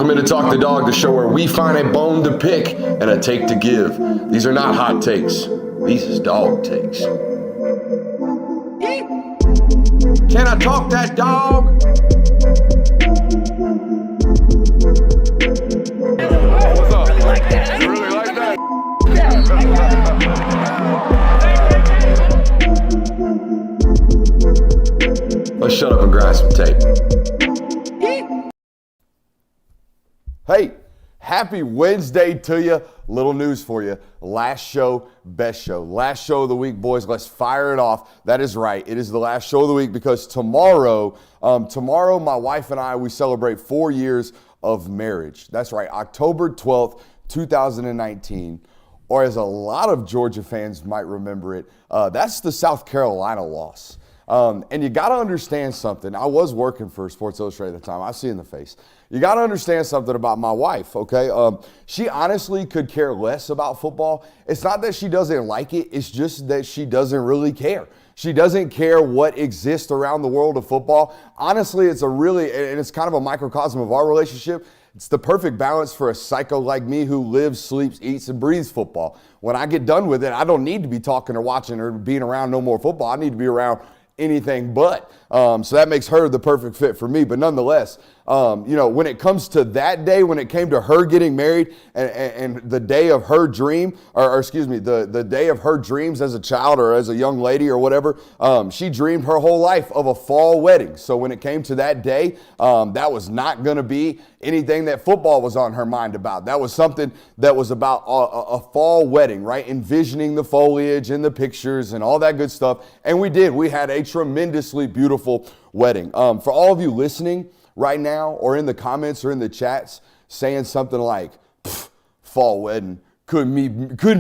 Welcome into Talk the Dog, the show where we find a bone to pick and a take to give. These are not hot takes. These is dog takes. Can I talk that dog? What's up? Really like that. You really like that? Let's shut up and grind some tape. Hey, happy Wednesday to you. Little news for you. Last show, best show. Last show of the week, boys. Let's fire it off. That is right. It is the last show of the week because tomorrow, my wife and I, we celebrate 4 years of marriage. That's right. October 12th, 2019. Or as a lot of Georgia fans might remember it, that's the South Carolina loss. And you got to understand something. I was working for Sports Illustrated at the time. I see in the face. You got to understand something about my wife, okay? She honestly could care less about football. It's not that she doesn't like it. It's just that she doesn't really care. She doesn't care what exists around the world of football. Honestly, it's it's kind of a microcosm of our relationship. It's the perfect balance for a psycho like me who lives, sleeps, eats, and breathes football. When I get done with it, I don't need to be talking or watching or being around no more football. I need to be around anything but. So that makes her the perfect fit for me. But nonetheless, when it comes to that day, when it came to her getting married and the day of her dream, the day of her dreams as a child or as a young lady or whatever, she dreamed her whole life of a fall wedding. So when it came to that day, that was not going to be anything that football was on her mind about. That was something that was about a fall wedding, right? Envisioning the foliage and the pictures and all that good stuff. And we did. We had a tremendously beautiful wedding. For all of you listening right now or in the comments or in the chats saying something like, fall wedding, couldn't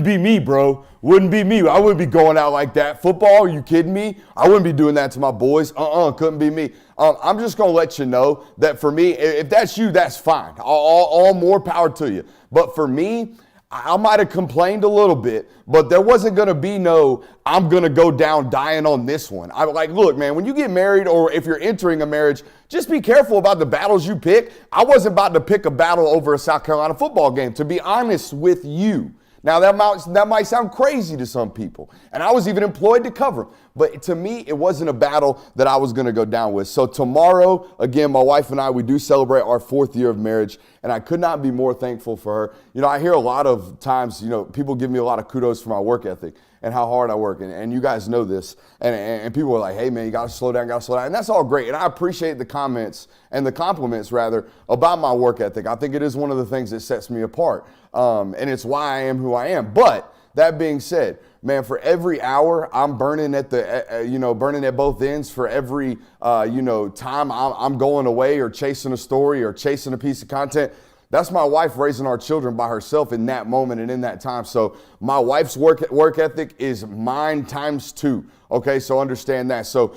be me, bro. Wouldn't be me. I wouldn't be going out like that. Football, are you kidding me? I wouldn't be doing that to my boys. Couldn't be me. I'm just going to let you know that for me, if that's you, that's fine. All more power to you. But for me, I might have complained a little bit, but there wasn't going to be no, I'm going to go down dying on this one. I'm like, look, man, when you get married or if you're entering a marriage, just be careful about the battles you pick. I wasn't about to pick a battle over a South Carolina football game, to be honest with you. Now, that might sound crazy to some people, and I was even employed to cover them. But to me, it wasn't a battle that I was going to go down with. So tomorrow, again, my wife and I, we do celebrate our 4th year of marriage, and I could not be more thankful for her. You know, I hear a lot of times, people give me a lot of kudos for my work ethic and how hard I work, and you guys know this. And people are like, hey, man, you got to slow down, And that's all great, and I appreciate the comments and the compliments, rather, about my work ethic. I think it is one of the things that sets me apart, and it's why I am who I am. But that being said, man, for every hour I'm burning at burning at both ends, for every time I'm going away or chasing a story or chasing a piece of content, that's my wife raising our children by herself in that moment and in that time. So my wife's work ethic is mine times 2. Okay, so understand that. So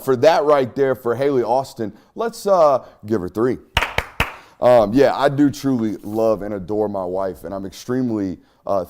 for that right there, for Haley Austin, let's give her 3. I do truly love and adore my wife, and I'm extremely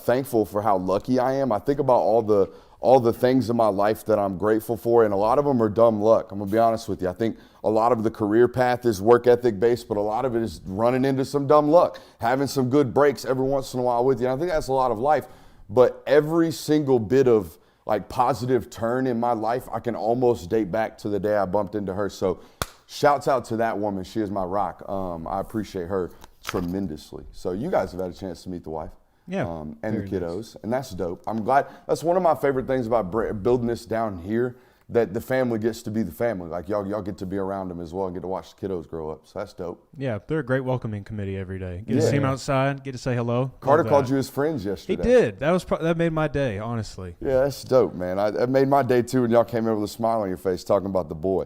thankful for how lucky I am. I think about all the things in my life that I'm grateful for, and a lot of them are dumb luck. I'm gonna be honest with you. I think a lot of the career path is work ethic based, but a lot of it is running into some dumb luck, having some good breaks every once in a while with you. And I think that's a lot of life, but every single bit of like positive turn in my life, I can almost date back to the day I bumped into her. So shouts out to that woman. She is my rock. I appreciate her tremendously. So you guys have had a chance to meet the wife. Yeah, and the kiddos, nice. And that's dope. I'm glad. That's one of my favorite things about building this down here, that the family gets to be the family. Like y'all get to be around them as well and get to watch the kiddos grow up. So that's dope. Yeah, they're a great welcoming committee every day. Get to see them outside, get to say hello. Carter called you his friends yesterday. He did. That made my day, honestly. Yeah, that's dope, man. That made my day too when y'all came over with a smile on your face talking about the boy.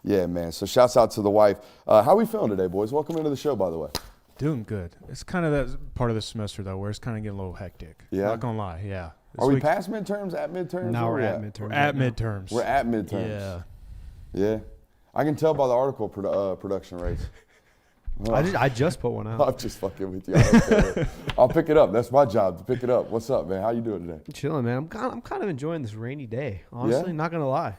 Yeah, man. So shouts out to the wife. How we feeling today, boys? Welcome into the show, by the way. Doing good. It's kind of that part of the semester, though, where it's kind of getting a little hectic. Yeah. Not going to lie, yeah. Are we past midterms, at midterms? No, we're at midterms. We're at midterms. We're at midterms. Yeah. Yeah. I can tell by the article production rates. I just put one out. I'm just fucking with you. I'll pick it up. That's my job, to pick it up. What's up, man? How you doing today? Chilling, man. I'm kind of enjoying this rainy day. Honestly, not going to lie.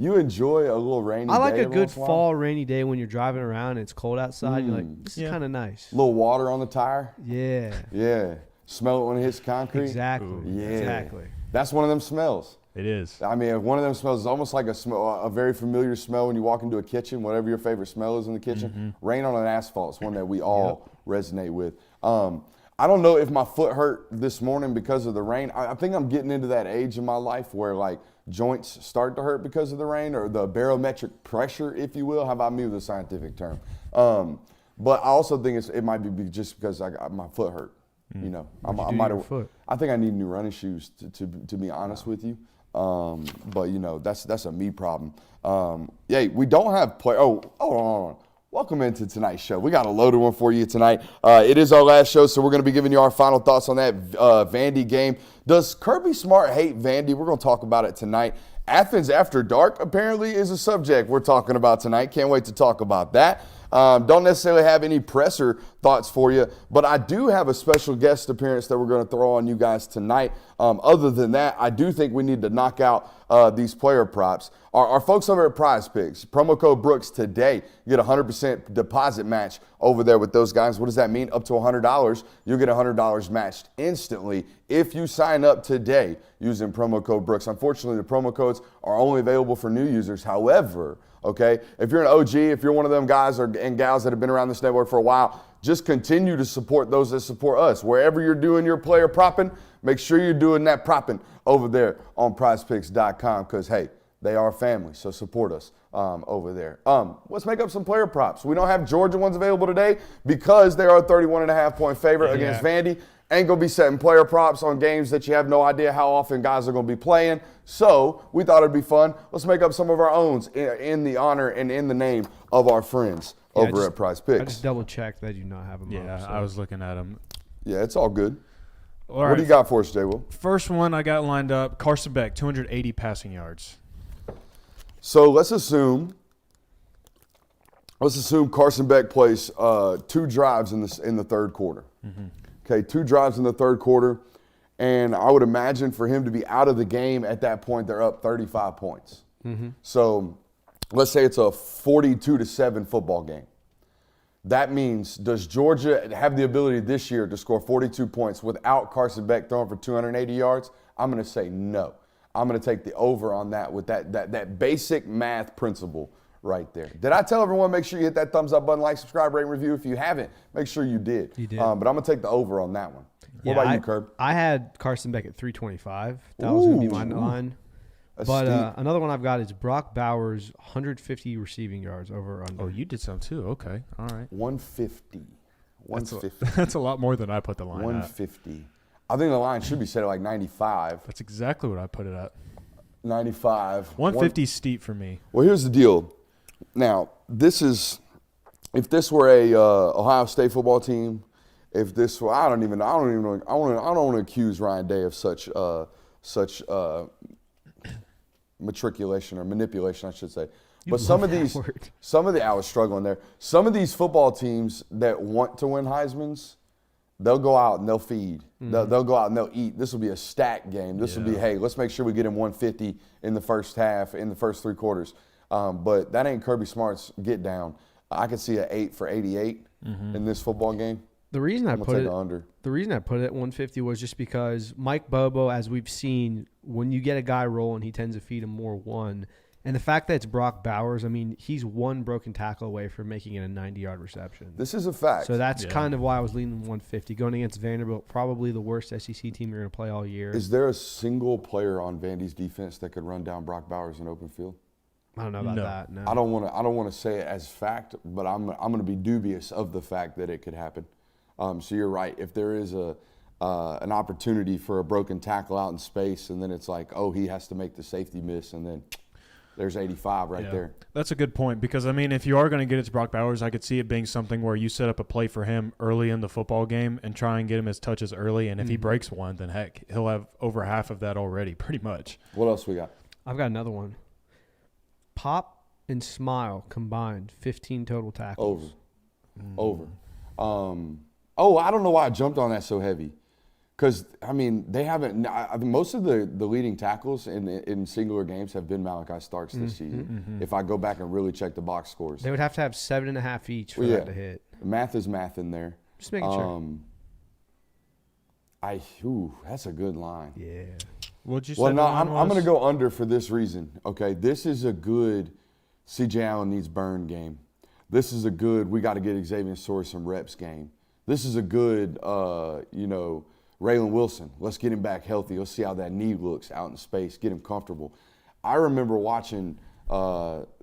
You enjoy a little rainy day. I like a every good once in a while? fall rainy day when you're driving around and it's cold outside. You're like, this is kind of nice. A little water on the tire. Yeah. Yeah. Smell it when it hits concrete. Exactly. Yeah. Exactly. That's one of them smells. It is. I mean, one of them smells is almost like a very familiar smell when you walk into a kitchen, whatever your favorite smell is in the kitchen. Rain on an asphalt is one that we all resonate with. I don't know if my foot hurt this morning because of the rain. I think I'm getting into that age in my life where like joints start to hurt because of the rain, or the barometric pressure, if you will. How about me with a scientific term? But I also think it might be just because my foot hurt. You know, I might have. I think I need new running shoes to be honest with you. But you know, that's a me problem. Yeah, we don't have play. Hold on. Welcome into tonight's show. We got a loaded one for you tonight. It is our last show, so we're going to be giving you our final thoughts on that Vandy game. Does Kirby Smart hate Vandy? We're going to talk about it tonight. Athens After Dark apparently is a subject we're talking about tonight. Can't wait to talk about that. Don't necessarily have any presser thoughts for you, but I do have a special guest appearance that we're going to throw on you guys tonight. Other than that, I do think we need to knock out these player props. Our folks over at Prize Picks, promo code Brooks today, you get a 100% deposit match over there with those guys. What does that mean? Up to $100, you'll get $100 matched instantly if you sign up today using promo code Brooks. Unfortunately, the promo codes are only available for new users. However, okay, if you're an OG, if you're one of them guys and gals that have been around this network for a while, just continue to support those that support us. Wherever you're doing your player propping, make sure you're doing that propping over there on prizepicks.com because, hey, they are family, so support us over there. Let's make up some player props. We don't have Georgia ones available today because they are a 31.5-point favorite against Vandy. Ain't going to be setting player props on games that you have no idea how often guys are going to be playing. So we thought it'd be fun. Let's make up some of our own in the honor and in the name of our friends over at Prize Picks. I just double-checked that you not have them up. Yeah, I was looking at them. Yeah, it's all good. All right. What do you got for us, Jay Will? First one I got lined up, Carson Beck, 280 passing yards. So let's assume Carson Beck plays 2 drives in the third quarter. Okay, 2 drives in the third quarter, and I would imagine for him to be out of the game at that point, they're up 35 points. So let's say it's a 42-7 football game. That means, does Georgia have the ability this year to score 42 points without Carson Beck throwing for 280 yards? I'm going to say no. I'm going to take the over on that with that basic math principle right there. Did I tell everyone, make sure you hit that thumbs up button, like, subscribe, rate, and review? If you haven't, make sure you did. You did. But I'm going to take the over on that one. What about you, Kirb? I had Carson Beck at 325. That was going to be my line. But another one I've got is Brock Bowers, 150 receiving yards over or under. Oh, you did some too. Okay. All right. 150. 150. That's a lot more than I put the line at. 150. I think the line should be set at like 95. That's exactly what I put it at. 95. 150 steep for me. Well, here's the deal. Now, if this were a Ohio State football team, if this were, I don't even know. I don't want to accuse Ryan Day of such matriculation or manipulation, I should say. But some of I was struggling there. Some of these football teams that want to win Heismans, they'll go out and they'll feed. They'll go out and they'll eat. This will be a stack game. This will be, hey, let's make sure we get him 150 in the first half, in the first 3 quarters. But that ain't Kirby Smart's get down. I could see an 8 for 88 in this football game. The reason I put it at 150 was just because Mike Bobo, as we've seen, when you get a guy rolling, he tends to feed him more one. And the fact that it's Brock Bowers, I mean, he's 1 broken tackle away from making it a 90-yard reception. This is a fact. So that's kind of why I was leaning 150. Going against Vanderbilt, probably the worst SEC team you're going to play all year. Is there a single player on Vandy's defense that could run down Brock Bowers in open field? I don't know about that. No. I don't want to say it as fact, but I'm going to be dubious of the fact that it could happen. So you're right. If there is an opportunity for a broken tackle out in space, and then it's like, oh, he has to make the safety miss, and then there's 85 right there. That's a good point because, I mean, if you are going to get it to Brock Bowers, I could see it being something where you set up a play for him early in the football game and try and get him his touches early, and if he breaks one, then heck, he'll have over half of that already pretty much. What else we got? I've got another one. Pop and Smile combined, 15 total tackles. Over. I don't know why I jumped on that so heavy Because, I mean, they haven't – most of the leading tackles in singular games have been Malachi Starks this season, if I go back and really check the box scores. They would have to have 7.5 each for that to hit. Math is math in there. Just making sure. That's a good line. Yeah. What'd you say? Well, no, I'm going to go under for this reason. Okay, this is a good C.J. Allen needs burn game. This is a good we got to get Xavier Sowers some reps game. This is a good, Raylan Wilson. Let's get him back healthy. Let's see how that knee looks out in space. Get him comfortable. I remember watching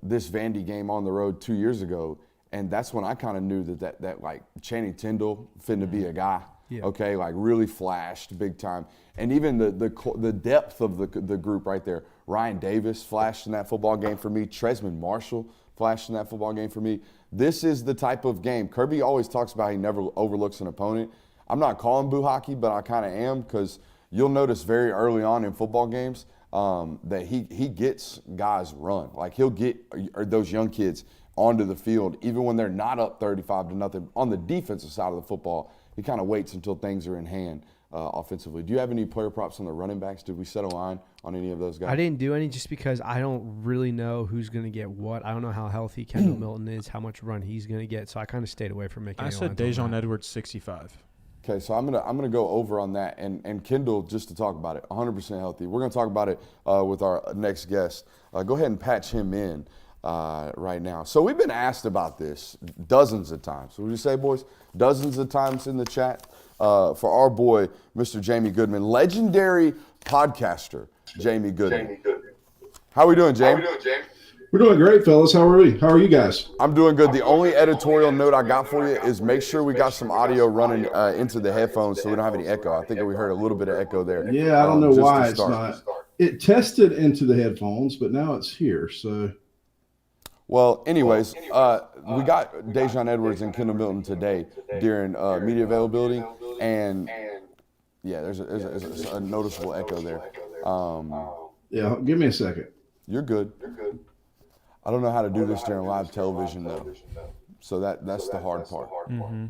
this Vandy game on the road 2 years ago, and that's when I kind of knew that like Channing Tindall finna be a guy. Yeah. Okay, like really flashed big time. And even the depth of the group right there. Ryan Davis flashed in that football game for me. Tresman Marshall flashed in that football game for me. This is the type of game. Kirby always talks about he never overlooks an opponent. I'm not calling boo hockey, but I kind of am, because you'll notice very early on in football games that he gets guys run. Like he'll get those young kids onto the field even when they're not up 35-0 on the defensive side of the football. He kind of waits until things are in hand offensively. Do you have any player props on the running backs? Did we set a line on any of those guys? I didn't do any just because I don't really know who's going to get what. I don't know how healthy Kendall Milton is, how much run he's going to get, so I kind of stayed away from making I said Dejon Edwards 65. Okay, so I'm gonna go over on that, and Kendall, just to talk about it, 100% healthy. We're gonna talk about it with our next guest. Go ahead and patch him in right now. So we've been asked about this dozens of times. What do you say, boys? Dozens of times in the chat for our boy, Mr. Jamie Goodman, legendary podcaster, Jamie Goodman. How are we doing, Jamie? We're doing great, fellas. How are we? How are you guys? I'm doing good. The only editorial note I got for you is make sure we got some audio running into the headphones so we don't have any echo. I think we heard a little bit of echo there. Yeah, I don't know why it's not. It tested into the headphones, but now it's here. So, well, anyways, we got Dejon Edwards and Kendall Milton today during media availability, and yeah, there's a noticeable echo there. Yeah, give me a second. You're good. I don't know how to do this during live television, though. So that's the hard part. Mm-hmm.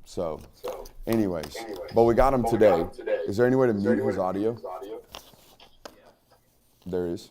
So, anyways, but we got him today. Is there any way to mute his audio? There is.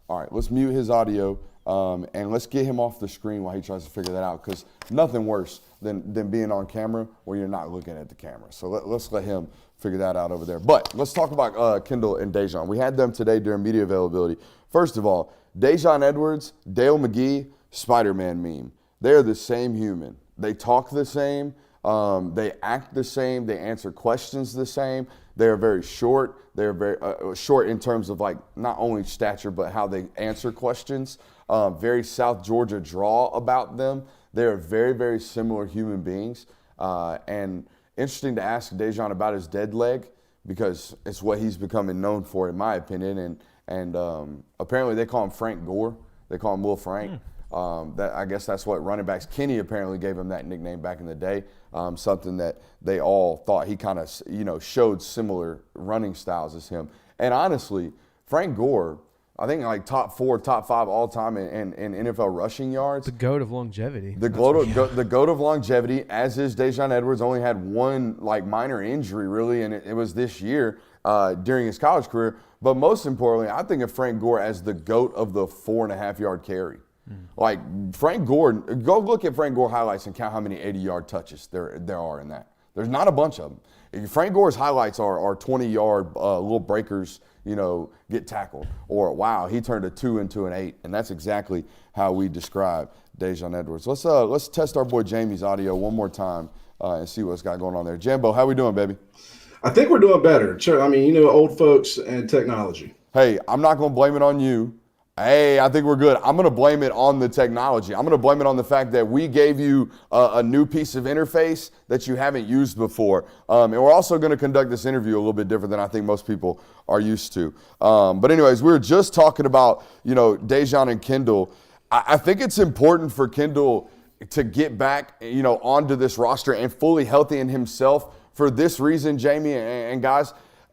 All right, let's mute his audio, and let's get him off the screen while he tries to figure that out, because nothing worse than being on camera where you're not looking at the camera. So let's let him figure that out over there. But let's talk about Kendall and Dejon. We had them today during media availability. First of all, Dejon Edwards, Dale McGee, Spider-Man meme. They're the same human. They talk the same. They act the same. They answer questions the same. They are very short. They're very short in terms of like not only stature, but how they answer questions. Very South Georgia draw about them. They're very, very similar human beings. And interesting to ask Dejon about his dead leg, because it's what he's becoming known for, in my opinion. And apparently they call him Frank Gore. They call him Will Frank. I guess that's what running backs. Kenny apparently gave him that nickname back in the day. Something that they all thought he kind of showed similar running styles as him. And honestly, Frank Gore, I think like top 4, top 5 all time in NFL rushing yards. The GOAT of longevity. The GOAT of longevity, as is Dejon Edwards. Only had one like minor injury really, and it was this year during his college career. But most importantly, I think of Frank Gore as the GOAT of the 4.5-yard carry. Like Frank Gore, go look at Frank Gore highlights and count how many 80-yard touches there are in that. There's not a bunch of them. Frank Gore's highlights are 20-yard little breakers, get tackled, or wow, he turned a 2 into an 8, and that's exactly how we describe Dejon Edwards. Let's test our boy Jamie's audio one more time and see what's got going on there. Jambo, how we doing, baby? I think we're doing better. I mean, old folks and technology. Hey, I'm not going to blame it on you. Hey, I think we're good. I'm going to blame it on the technology. I'm going to blame it on the fact that we gave you a new piece of interface that you haven't used before. And we're also going to conduct this interview a little bit different than I think most people are used to. But anyways, we were just talking about, Dejon and Kendall. I think it's important for Kendall to get back, onto this roster and fully healthy in himself for this reason, Jamie and guys.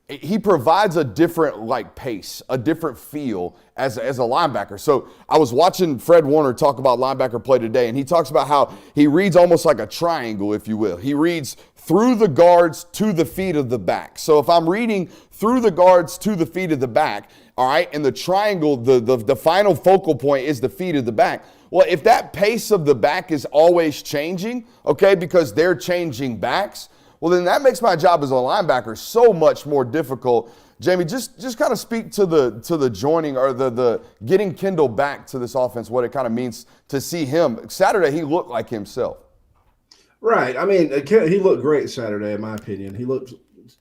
he provides a different like pace, a different feel as a linebacker. So I was watching Fred Warner talk about linebacker play today, and he talks about how he reads almost like a triangle, if you will. He reads through the guards to the feet of the back. So if I'm reading through the guards to the feet of the back, all right, and the triangle, the final focal point is the feet of the back. Well, if that pace of the back is always changing, okay, because they're changing backs, well, then that makes my job as a linebacker so much more difficult. Jamie, just kind of speak to the joining or the getting Kendall back to this offense, what it kind of means to see him. Saturday, he looked like himself. Right. I mean, he looked great Saturday, in my opinion. He looked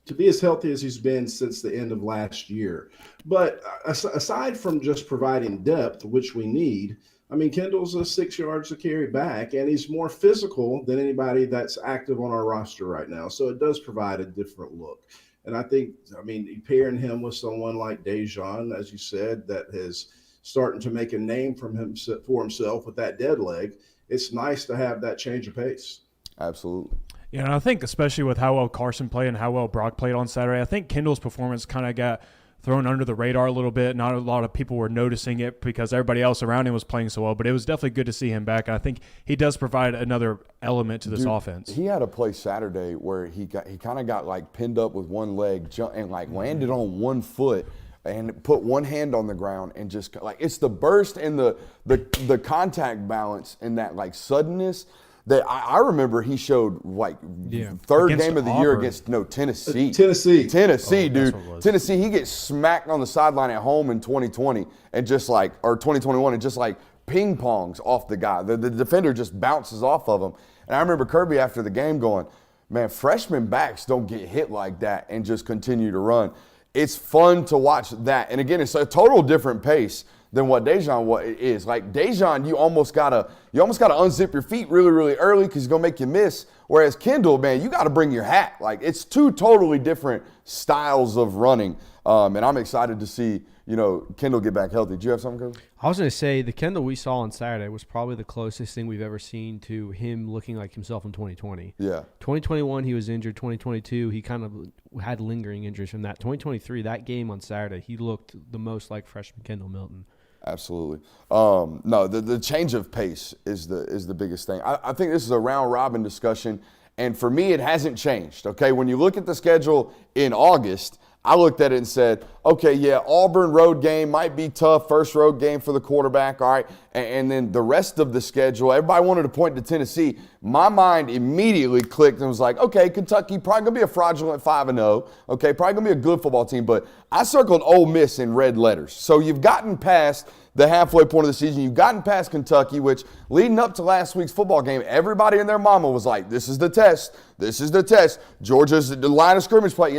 to be as healthy as he's been since the end of last year. But aside from just providing depth, which we need, I mean, Kendall's a 6 yards to carry back, and he's more physical than anybody that's active on our roster right now. So it does provide a different look. And I think, I mean, pairing him with someone like Dejon, as you said, that is starting to make a name for himself with that dead leg, it's nice to have that change of pace. Absolutely. Yeah, and I think especially with how well Carson played and how well Brock played on Saturday, I think Kendall's performance kind of got thrown under the radar a little bit. Not a lot of people were noticing it because everybody else around him was playing so well, but it was definitely good to see him back. And I think he does provide another element to this offense. He had a play Saturday where he kind of got like pinned up with one leg and like landed on one foot and put one hand on the ground and just like it's the burst and the contact balance and that like suddenness that I remember he showed like third against game of the Auburn. year against Tennessee. Tennessee, Dude. Tennessee, he gets smacked on the sideline at home in 2020 and just like, or 2021 and just like ping pongs off the guy. The defender just bounces off of him. And I remember Kirby after the game going, man, freshman backs don't get hit like that and just continue to run. It's fun to watch that. And again, it's a total different pace than what Dejon is. Like Dejon, you almost gotta unzip your feet really, really early because he's gonna make you miss. Whereas Kendall, man, you gotta bring your hat. Like it's two totally different styles of running. And I'm excited to see, Kendall get back healthy. Do you have something, Kirby? I was going to say the Kendall we saw on Saturday was probably the closest thing we've ever seen to him looking like himself in 2020. Yeah. 2021, he was injured. 2022, he kind of had lingering injuries from that. 2023, that game on Saturday, he looked the most like freshman Kendall Milton. Absolutely. No, the change of pace is the biggest thing. I think this is a round robin discussion, and for me, it hasn't changed. Okay, when you look at the schedule in August, I looked at it and said, okay, yeah, Auburn road game might be tough, first road game for the quarterback, all right, and then the rest of the schedule, everybody wanted to point to Tennessee. My mind immediately clicked and was like, okay, Kentucky probably going to be a fraudulent 5-0, okay, probably going to be a good football team, but I circled Ole Miss in red letters. So you've gotten past the halfway point of the season. You've gotten past Kentucky, which leading up to last week's football game, everybody and their mama was like, this is the test. This is the test. Georgia's the line of scrimmage play.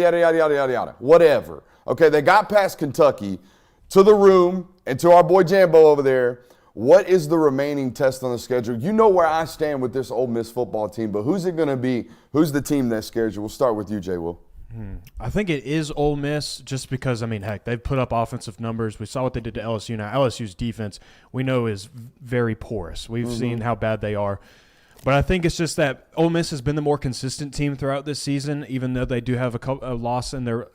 Yada. Whatever. Okay, they got past Kentucky to the room and to our boy Jambo over there. What is the remaining test on the schedule? You know where I stand with this Ole Miss football team, but who's it going to be? Who's the team that scares you? We'll start with you, Jay Will. I think it is Ole Miss just because, heck, they've put up offensive numbers. We saw what they did to LSU. Now, LSU's defense we know is very porous. We've seen how bad they are. But I think it's just that Ole Miss has been the more consistent team throughout this season, even though they do have a loss in the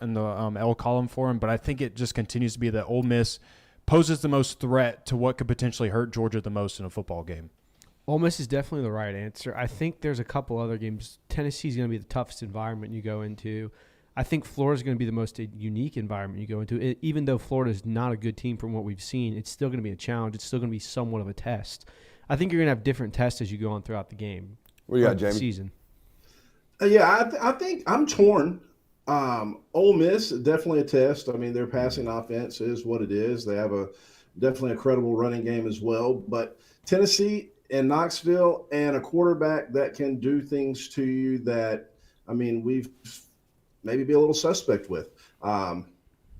L column for them. But I think it just continues to be that Ole Miss poses the most threat to what could potentially hurt Georgia the most in a football game. Ole Miss is definitely the right answer. I think there's a couple other games. Tennessee's going to be the toughest environment you go into. I think Florida's going to be the most unique environment you go into. Even though Florida's not a good team from what we've seen, it's still going to be a challenge. It's still going to be somewhat of a test. I think you're going to have different tests as you go on throughout the game. What do you got, Jamie? Season. I think I'm torn. Ole Miss, definitely a test. I mean, their passing offense is what it is. They have definitely a credible running game as well. But Tennessee and Knoxville and a quarterback that can do things to you that, we've maybe be a little suspect with.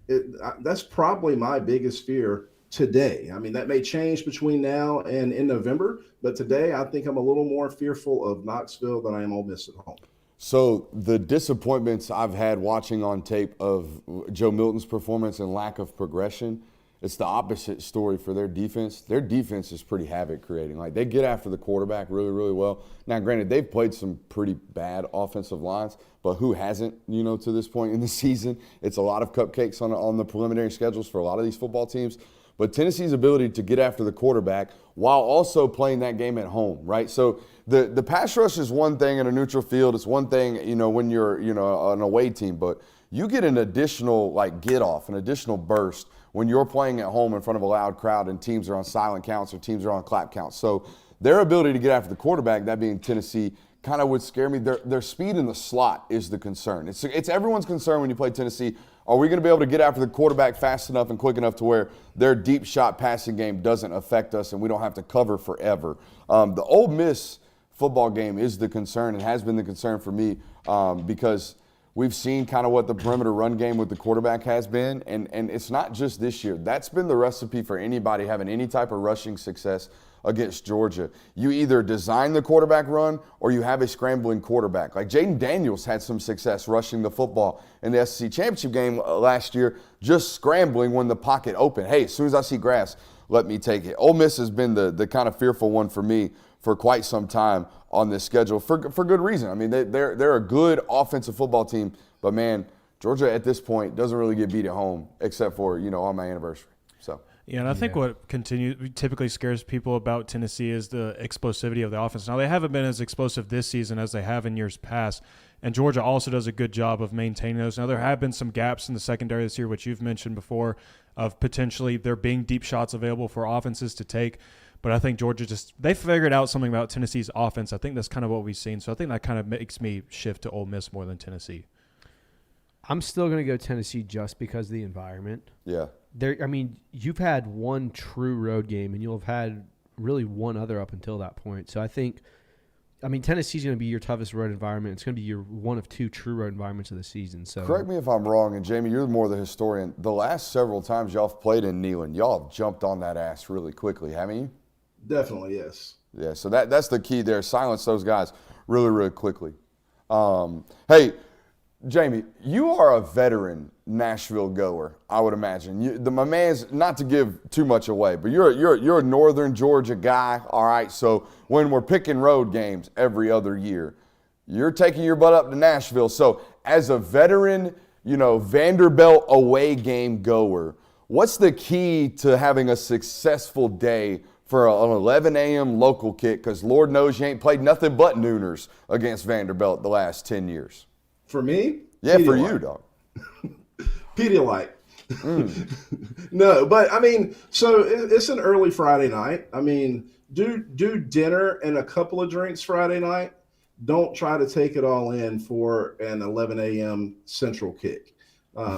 That's probably my biggest fear today. That may change between now and in November, but today I think I'm a little more fearful of Knoxville than I am Ole Miss at home. So the disappointments I've had watching on tape of Joe Milton's performance and lack of progression, It's the opposite story for their defense. Their defense is pretty havoc creating. Like, they get after the quarterback really, really well. Now, granted, they've played some pretty bad offensive lines, but who hasn't, to this point in the season? It's a lot of cupcakes on the preliminary schedules for a lot of these football teams. But Tennessee's ability to get after the quarterback while also playing that game at home, right? So the pass rush is one thing in a neutral field. It's one thing, when you're, an away team. But you get an additional, get off, an additional burst when you're playing at home in front of a loud crowd and teams are on silent counts or teams are on clap counts. So their ability to get after the quarterback, that being Tennessee, kind of would scare me. Their speed in the slot is the concern. It's everyone's concern when you play Tennessee. Are we going to be able to get after the quarterback fast enough and quick enough to where their deep shot passing game doesn't affect us and we don't have to cover forever? The Ole Miss football game is the concern and has been the concern for me because we've seen kind of what the perimeter run game with the quarterback has been, and it's not just this year. That's been the recipe for anybody having any type of rushing success against Georgia. You either design the quarterback run or you have a scrambling quarterback. Like Jaden Daniels had some success rushing the football in the SEC championship game last year, just scrambling when the pocket opened. Hey, as soon as I see grass, let me take it. Ole Miss has been the kind of fearful one for me for quite some time on this schedule for good reason. I mean, they're a good offensive football team, but man, Georgia at this point doesn't really get beat at home except for, on my anniversary. So. Yeah, and I think what typically scares people about Tennessee is the explosivity of the offense. Now, they haven't been as explosive this season as they have in years past, and Georgia also does a good job of maintaining those. Now, there have been some gaps in the secondary this year, which you've mentioned before, of potentially there being deep shots available for offenses to take. But I think Georgia they figured out something about Tennessee's offense. I think that's kind of what we've seen. So I think that kind of makes me shift to Ole Miss more than Tennessee. I'm still going to go Tennessee just because of the environment. Yeah. You've had one true road game, and you'll have had really one other up until that point. So I think, Tennessee's going to be your toughest road environment. It's going to be your one of two true road environments of the season. So correct me if I'm wrong, and Jamie, you're more the historian. The last several times y'all have played in Neyland, y'all have jumped on that ass really quickly, haven't you? Definitely, yes. Yeah, so that's the key there. Silence those guys really, really quickly. Hey, Jamie, you are a veteran Nashville goer, I would imagine. My man's, not to give too much away, but you're a Northern Georgia guy, all right? So when we're picking road games every other year, you're taking your butt up to Nashville. So as a veteran, Vanderbilt away game goer, what's the key to having a successful day for an 11 a.m. local kick? Because Lord knows you ain't played nothing but nooners against Vanderbilt the last 10 years. For me? Yeah, for you, dog. Pedialyte. No, but so it's an early Friday night. Do dinner and a couple of drinks Friday night. Don't try to take it all in for an 11 a.m. central kick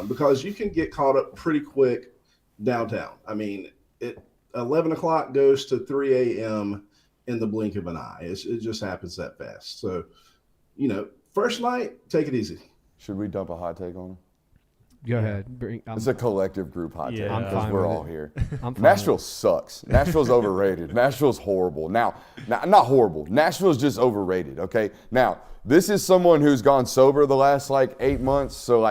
because you can get caught up pretty quick downtown. 11 o'clock goes to 3 a.m. in the blink of an eye. It just happens that fast. So, first night, take it easy. Should we dump a hot take on them? Go ahead. It's a collective group hot take because we're all here. Nashville sucks. Nashville's overrated. Nashville's horrible. Now, not horrible. Nashville's just overrated, okay? Now, this is someone who's gone sober the last 8 months, so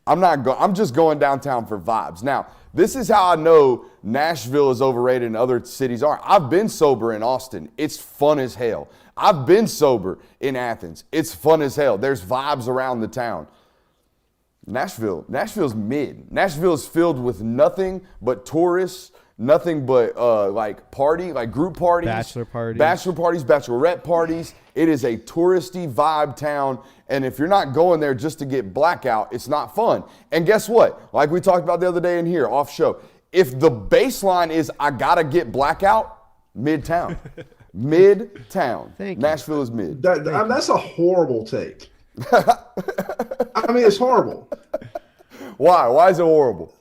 I'm just going downtown for vibes. Now, this is how I know Nashville is overrated and other cities aren't. I've been sober in Austin. It's fun as hell. I've been sober in Athens. It's fun as hell. There's vibes around the town. Nashville's mid. Nashville is filled with nothing but tourists, nothing but group parties, bachelor parties, bachelorette parties. It is a touristy vibe town, and if you're not going there just to get blackout, it's not fun. And guess what? Like we talked about the other day in here, off show, if the baseline is I gotta get blackout, Midtown. Midtown. Nashville is mid. That's a horrible take. It's horrible. Why? Why is it horrible?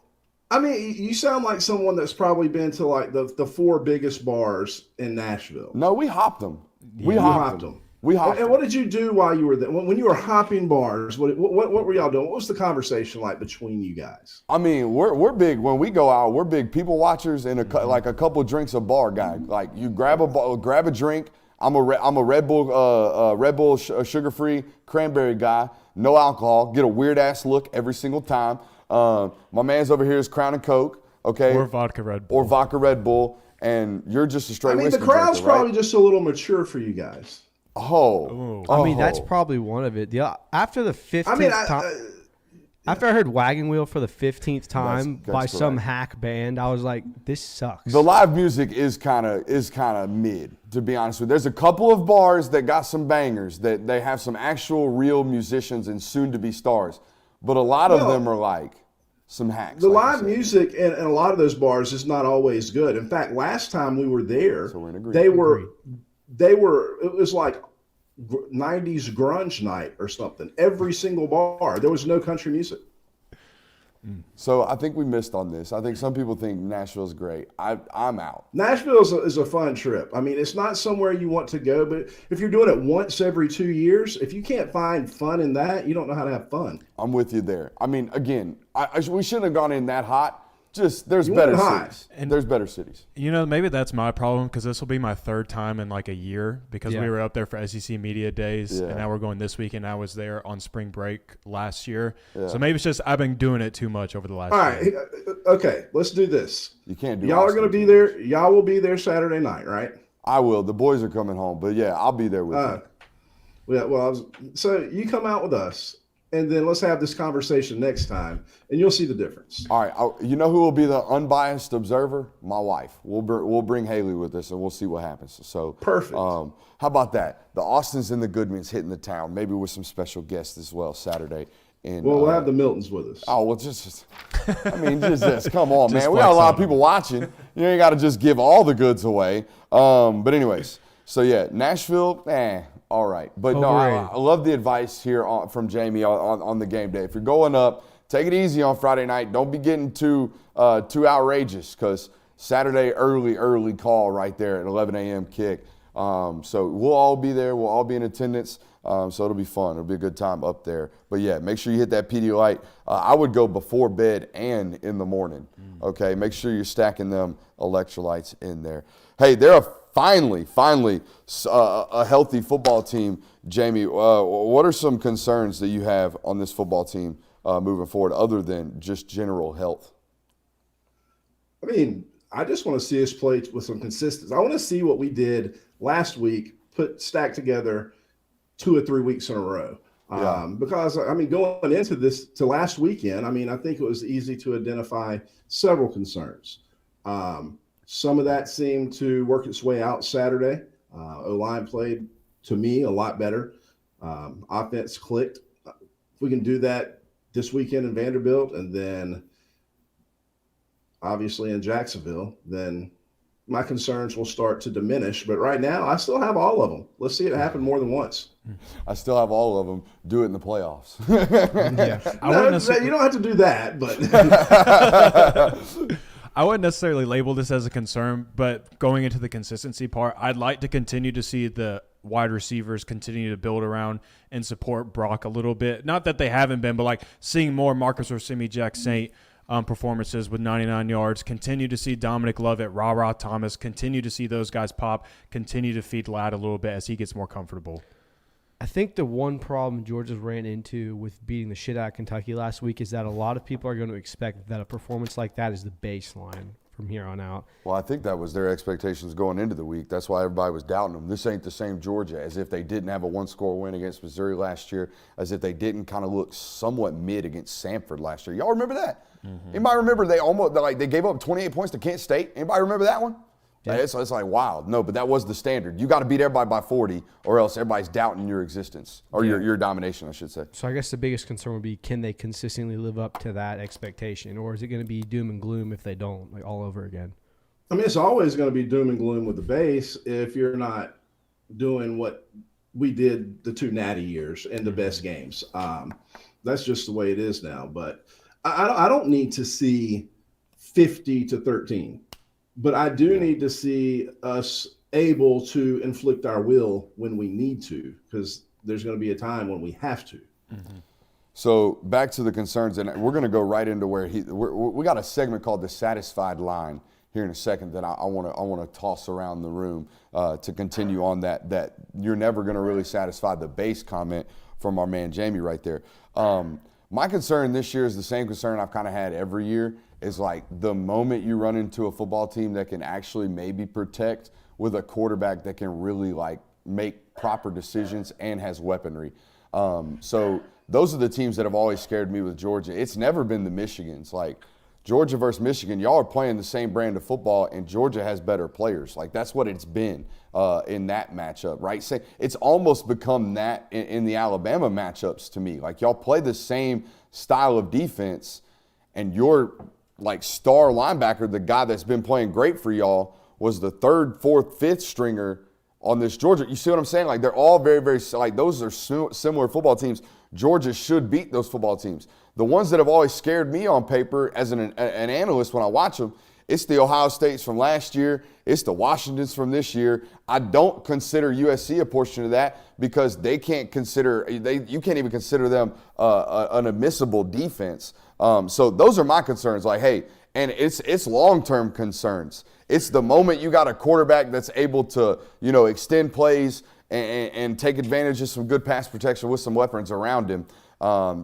You sound like someone that's probably been to the four biggest bars in Nashville. No, we hopped them. We hopped them. And what did you do while you were there? When you were hopping bars, what were y'all doing? What was the conversation like between you guys? We're big. When we go out, we're big people watchers and a couple drinks a bar guy. Like you grab a drink. I'm a Red Bull sugar-free cranberry guy. No alcohol. Get a weird ass look every single time. My man's over here is Crown and Coke. okay? Or vodka Red Bull. Or vodka Red Bull, and you're just a straight whiskey the crowd's drinker, right? probably just a little mature for you guys. I mean, that's probably one of it. After the 15th time, after I heard Wagon Wheel for the 15th time by some hack band, I was like, this sucks. The live music is kind of mid, to be honest with you. There's a couple of bars that got some bangers, that they have some actual real musicians and soon-to-be stars, but a lot of them are like some hacks. The live music in a lot of those bars is not always good. In fact, last time we were there, it was like 90s grunge night or something. Every single bar, there was no country music. So I think we missed on this. I think some people think Nashville's great. I'm out. Nashville is a fun trip. I mean, it's not somewhere you want to go, but if you're doing it once every 2 years, if you can't find fun in that, you don't know how to have fun. I'm with you there. I mean, again, we shouldn't have gone in that hot. Just there's better cities. And there's better cities. Maybe that's my problem, because this will be my third time in like a year, because we were up there for SEC Media Days, and now we're going this week, and I was there on spring break last year. Yeah. So maybe it's just I've been doing it too much over the last year. All right. Okay, let's do this. You can't do Y'all are going to be there. Y'all will be there Saturday night, right? I will. The boys are coming home, but yeah, I'll be there with you. Yeah, well, so you come out with us, and then let's have this conversation next time, and you'll see the difference. All right. You know who will be the unbiased observer? My wife. We'll bring Haley with us, and we'll see what happens. So perfect. How about that? The Austins and the Goodmans hitting the town, maybe with some special guests as well Saturday. And, we'll have the Miltons with us. Oh, well, just come on, man. We got a lot of people watching. You ain't got to just give all the goods away. But anyways, so yeah, Nashville, all right. But no, I love the advice here from Jamie on the game day. If you're going up, take it easy on Friday night. Don't be getting too outrageous, because Saturday, early call right there at 11 a.m. kick. So we'll all be there. We'll all be in attendance. So it'll be fun. It'll be a good time up there. But yeah, make sure you hit that Pedialyte. I would go before bed and in the morning. Okay, make sure you're stacking them electrolytes in there. Hey, they're finally a healthy football team. Jamie, what are some concerns that you have on this football team moving forward, other than just general health? I mean, I just want to see us play with some consistency. I want to see what we did last week, stacked together 2 or 3 weeks in a row. Because, I mean, going into last weekend, I mean, I think it was easy to identify several concerns. Some of that seemed to work its way out Saturday. O-line played, to me, a lot better. Offense clicked. If we can do that this weekend in Vanderbilt, and then obviously in Jacksonville, then my concerns will start to diminish. But right now, I still have all of them. Let's see it happen more than once. I still have all of them. Do it in the playoffs. You don't have to do that, but I wouldn't necessarily label this as a concern, but going into the consistency part, I'd like to continue to see the wide receivers continue to build around and support Brock a little bit. Not that they haven't been, but like seeing more Marcus Orsimi, Jack Saint performances with 99 yards, continue to see Dominic Lovett, Ra Thomas, continue to see those guys pop, continue to feed Ladd a little bit as he gets more comfortable. I think the one problem Georgia's ran into with beating the shit out of Kentucky last week is that a lot of people are going to expect that a performance like that is the baseline from here on out. Well, I think that was their expectations going into the week. That's why everybody was doubting them. This ain't the same Georgia, as if they didn't have a one-score win against Missouri last year, as if they didn't kind of look somewhat mid against Samford last year. Y'all remember that? Mm-hmm. Anybody remember they gave up 28 points to Kent State? Anybody remember that one? Yeah. It's like, wow. No, but that was the standard. You got to beat everybody by 40, or else everybody's doubting your existence, or your domination, I should say. So I guess the biggest concern would be, can they consistently live up to that expectation, or is it going to be doom and gloom if they don't, like all over again? I mean, it's always going to be doom and gloom with the base if you're not doing what we did the 2 natty years in the best games. That's just the way it is now. But I don't need to see 50-13. But I do need to see us able to inflict our will when we need to, because there's going to be a time when we have to. Mm-hmm. So back to the concerns, and we're going to go right into where we got a segment called the Satisfied Line here in a second that I want to toss around the room to continue on that you're never going to really satisfy the base comment from our man Jamie right there. My concern this year is the same concern I've kind of had every year, is like the moment you run into a football team that can actually maybe protect with a quarterback that can really like make proper decisions and has weaponry. So those are the teams that have always scared me with Georgia. It's never been the Michigans. Like Georgia versus Michigan, y'all are playing the same brand of football, and Georgia has better players. Like that's what it's been in that matchup, right? So it's almost become that in the Alabama matchups to me. Like y'all play the same style of defense, and your like star linebacker, the guy that's been playing great for y'all, was the third, fourth, fifth stringer on this Georgia. You see what I'm saying? Like they're all very, very like those are similar football teams. Georgia should beat those football teams. The ones that have always scared me on paper as an analyst when I watch them, it's the Ohio States from last year. It's the Washingtons from this year. I don't consider USC a portion of that because they can't consider you can't even consider them an admissible defense. So those are my concerns. Like, hey, and it's long-term concerns. It's the moment you got a quarterback that's able to, extend plays and take advantage of some good pass protection with some weapons around him.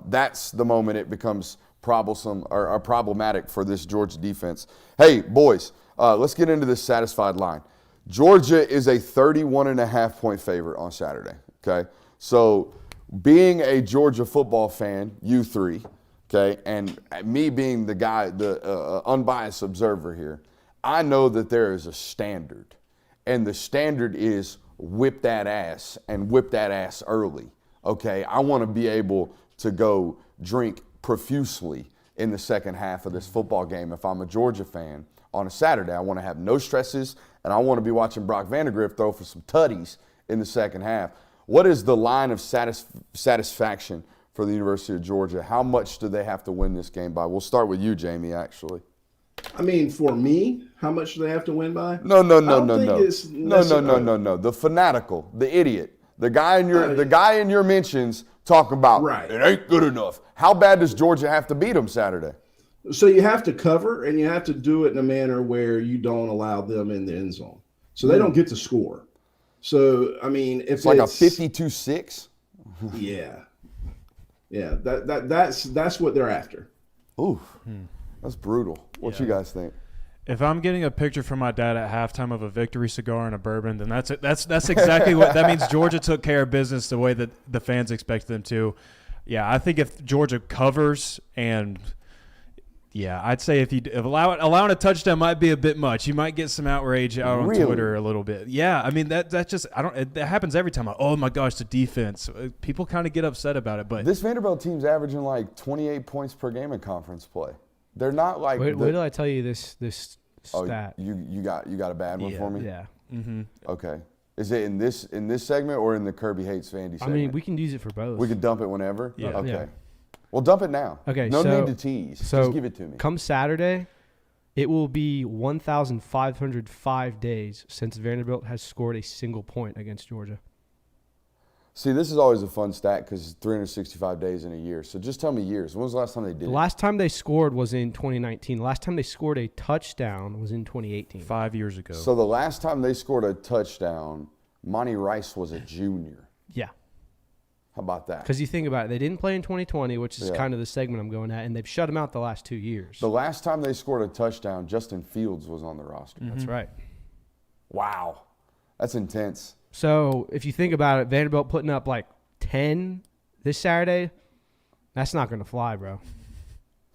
That's the moment it becomes problematic for this Georgia defense. Hey, boys, let's get into this satisfied line. Georgia is a 31.5-point favorite on Saturday, okay? So being a Georgia football fan, you three, okay, and me being the guy, the unbiased observer here, I know that there is a standard, and the standard is whip that ass and whip that ass early, okay? I want to be able to go drink profusely in the second half of this football game if I'm a Georgia fan on a Saturday. I want to have no stresses, and I want to be watching Brock Vanderbilt throw for some tutties in the second half. What is the line of satisfaction for the University of Georgia? How much do they have to win this game by? We'll start with you, Jamie, actually. I mean, for me, how much do they have to win by? No. The fanatical, the idiot, the guy in your mentions talking about right. It ain't good enough. How bad does Georgia have to beat them Saturday? So you have to cover, and you have to do it in a manner where you don't allow them in the end zone, so they don't get to score. So I mean, if it's like a 52-6. Yeah. That's what they're after. Ooh. That's brutal. What you guys think? If I'm getting a picture from my dad at halftime of a victory cigar and a bourbon, then that's exactly what that means. Georgia took care of business the way that the fans expected them to. Yeah, I think if Georgia covers and I'd say if allowing a touchdown might be a bit much. You might get some outrage out on Twitter a little bit. Yeah, I mean that's just that happens every time. Oh my gosh, the defense. People kind of get upset about it, but this Vanderbilt team's averaging like 28 points per game in conference play. They're not like. Wait till I tell you this stat. You got a bad one for me? Yeah. Mm-hmm. Okay. Is it in this segment or in the Kirby hates Vandy segment? I mean, we can use it for both. We could dump it whenever. Yeah. Okay. Yeah. Well, dump it now. Okay. No need to tease. Just give it to me. Come Saturday, it will be 1,505 days since Vanderbilt has scored a single point against Georgia. See, this is always a fun stat because it's 365 days in a year. So just tell me years. When was the last time they did it? The last time they scored was in 2019. The last time they scored a touchdown was in 2018. 5 years ago. So the last time they scored a touchdown, Monty Rice was a junior. Yeah. How about that? Because you think about it, they didn't play in 2020, which is kind of the segment I'm going at, and they've shut them out the last 2 years. The last time they scored a touchdown, Justin Fields was on the roster. Mm-hmm. That's right. Wow. That's intense. So if you think about it, Vanderbilt putting up like 10 this Saturday, that's not going to fly, bro.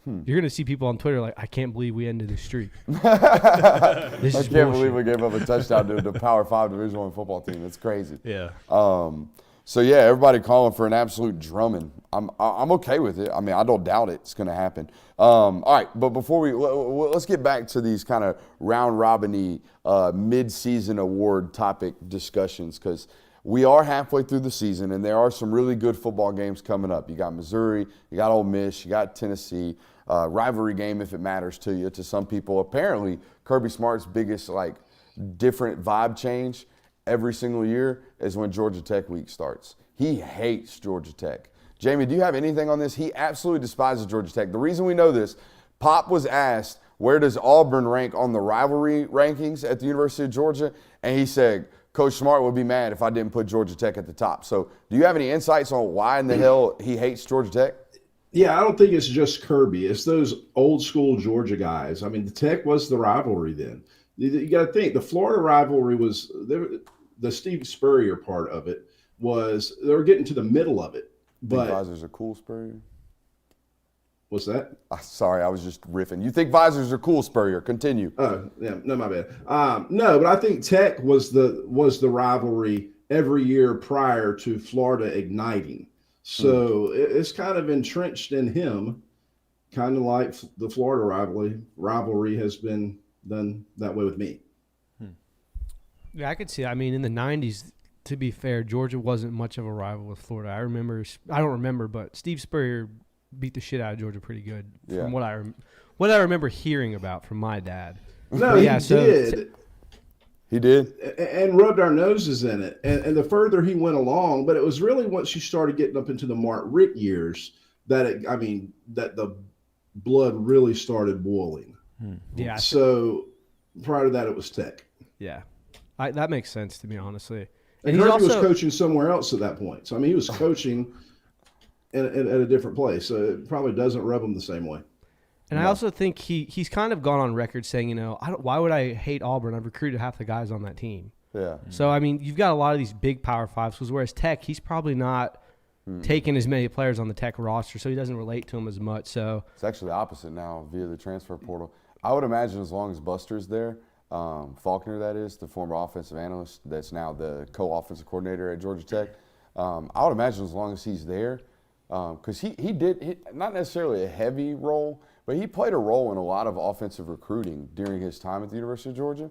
You're going to see people on Twitter like, I can't believe we ended this streak. I can't believe we gave up a touchdown to the Power 5 Division I football team. It's crazy. Yeah. So, yeah, everybody calling for an absolute drumming. I'm okay with it. I mean, I don't doubt it's going to happen. All right, but before let's get back to these kind of round-robin-y mid-season award topic discussions because we are halfway through the season, and there are some really good football games coming up. You got Missouri, you got Ole Miss, you got Tennessee. Rivalry game if it matters to you. To some people, apparently, Kirby Smart's biggest, different vibe change every single year is when Georgia Tech week starts. He hates Georgia Tech. Jamie, do you have anything on this? He absolutely despises Georgia Tech. The reason we know this, Pop was asked, where does Auburn rank on the rivalry rankings at the University of Georgia? And he said, Coach Smart would be mad if I didn't put Georgia Tech at the top. So do you have any insights on why in the hell he hates Georgia Tech? Yeah, I don't think it's just Kirby. It's those old school Georgia guys. I mean, the Tech was the rivalry then. You got to think the Florida rivalry was the Steve Spurrier part of it was they were getting to the middle of it. Think But visors are cool, Spurrier? what's that? Sorry, I was just riffing. You think visors are cool, Spurrier? Continue. Oh, yeah, no, my bad. No, but I think Tech was the rivalry every year prior to Florida igniting. So it's kind of entrenched in him, kind of like the Florida rivalry has been done that way with me. Yeah, I could see. I mean, in the '90s, to be fair, Georgia wasn't much of a rival with Florida. I don't remember, but Steve Spurrier beat the shit out of Georgia pretty good from what I remember hearing about from my dad. No, he did. He did, and rubbed our noses in it. And the further he went along, but it was really once you started getting up into the Mark Richt years that that the blood really started boiling. Yeah. So prior to that, it was Tech. Yeah, that makes sense to me, honestly. And Kirby was coaching somewhere else at that point. So I mean, he was coaching at a different place. So it probably doesn't rub him the same way. And I also think he's kind of gone on record saying, why would I hate Auburn? I've recruited half the guys on that team. Yeah. So, I mean, you've got a lot of these big Power Fives, whereas Tech, he's probably not taking as many players on the Tech roster, so he doesn't relate to them as much. So it's actually the opposite now via the transfer portal. I would imagine as long as Buster's there, Faulkner, that is, the former offensive analyst that's now the co-offensive coordinator at Georgia Tech, I would imagine as long as he's there, because he did not necessarily a heavy role, but he played a role in a lot of offensive recruiting during his time at the University of Georgia,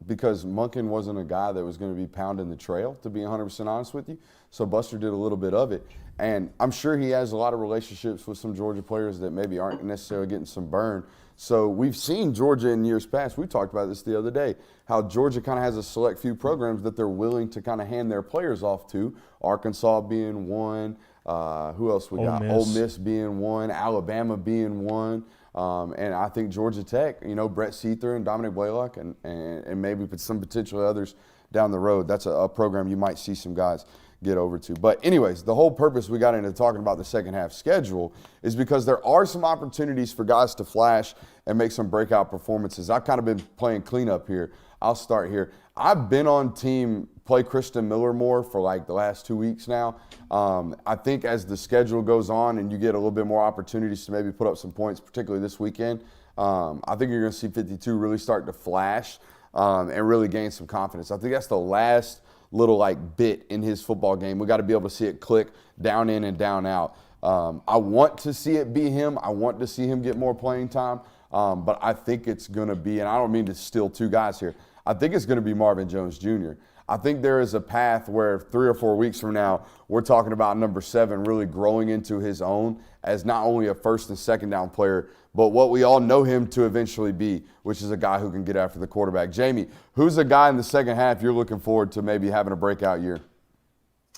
because Monken wasn't a guy that was going to be pounding the trail, to be 100% honest with you. So Buster did a little bit of it. And I'm sure he has a lot of relationships with some Georgia players that maybe aren't necessarily getting some burn. So we've seen Georgia in years past. We talked about this the other day, how Georgia kind of has a select few programs that they're willing to kind of hand their players off to, Arkansas being one. Who else we got? Ole Miss being one, Alabama being one, and I think Georgia Tech, Brett Seether and Dominic Blaylock and maybe some potential others down the road. That's a program you might see some guys get over to. But anyways, the whole purpose we got into talking about the second half schedule is because there are some opportunities for guys to flash and make some breakout performances. I've kind of been playing cleanup here. I'll start here. I've been on team play Christian Miller more for like the last 2 weeks now. I think as the schedule goes on and you get a little bit more opportunities to maybe put up some points, particularly this weekend, I think you're going to see 52 really start to flash and really gain some confidence. I think that's the last little bit in his football game. We got to be able to see it click down in and down out. I want to see it be him. I want to see him get more playing time. But I think it's going to be, and I don't mean to steal two guys here, I think it's going to be Marvin Jones Jr. I think there is a path where 3 or 4 weeks from now, we're talking about number 7 really growing into his own as not only a first and second down player, but what we all know him to eventually be, which is a guy who can get after the quarterback. Jamie, who's a guy in the second half you're looking forward to maybe having a breakout year?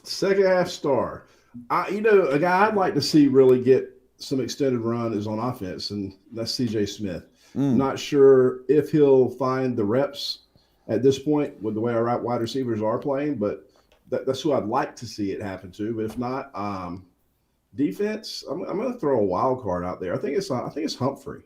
Second half star. A guy I'd like to see really get some extended run is on offense, and that's C.J. Smith. Not sure if he'll find the reps at this point with the way our wide receivers are playing, but that's who I'd like to see it happen to. But if not, defense, I'm going to throw a wild card out there. I think it's Humphrey.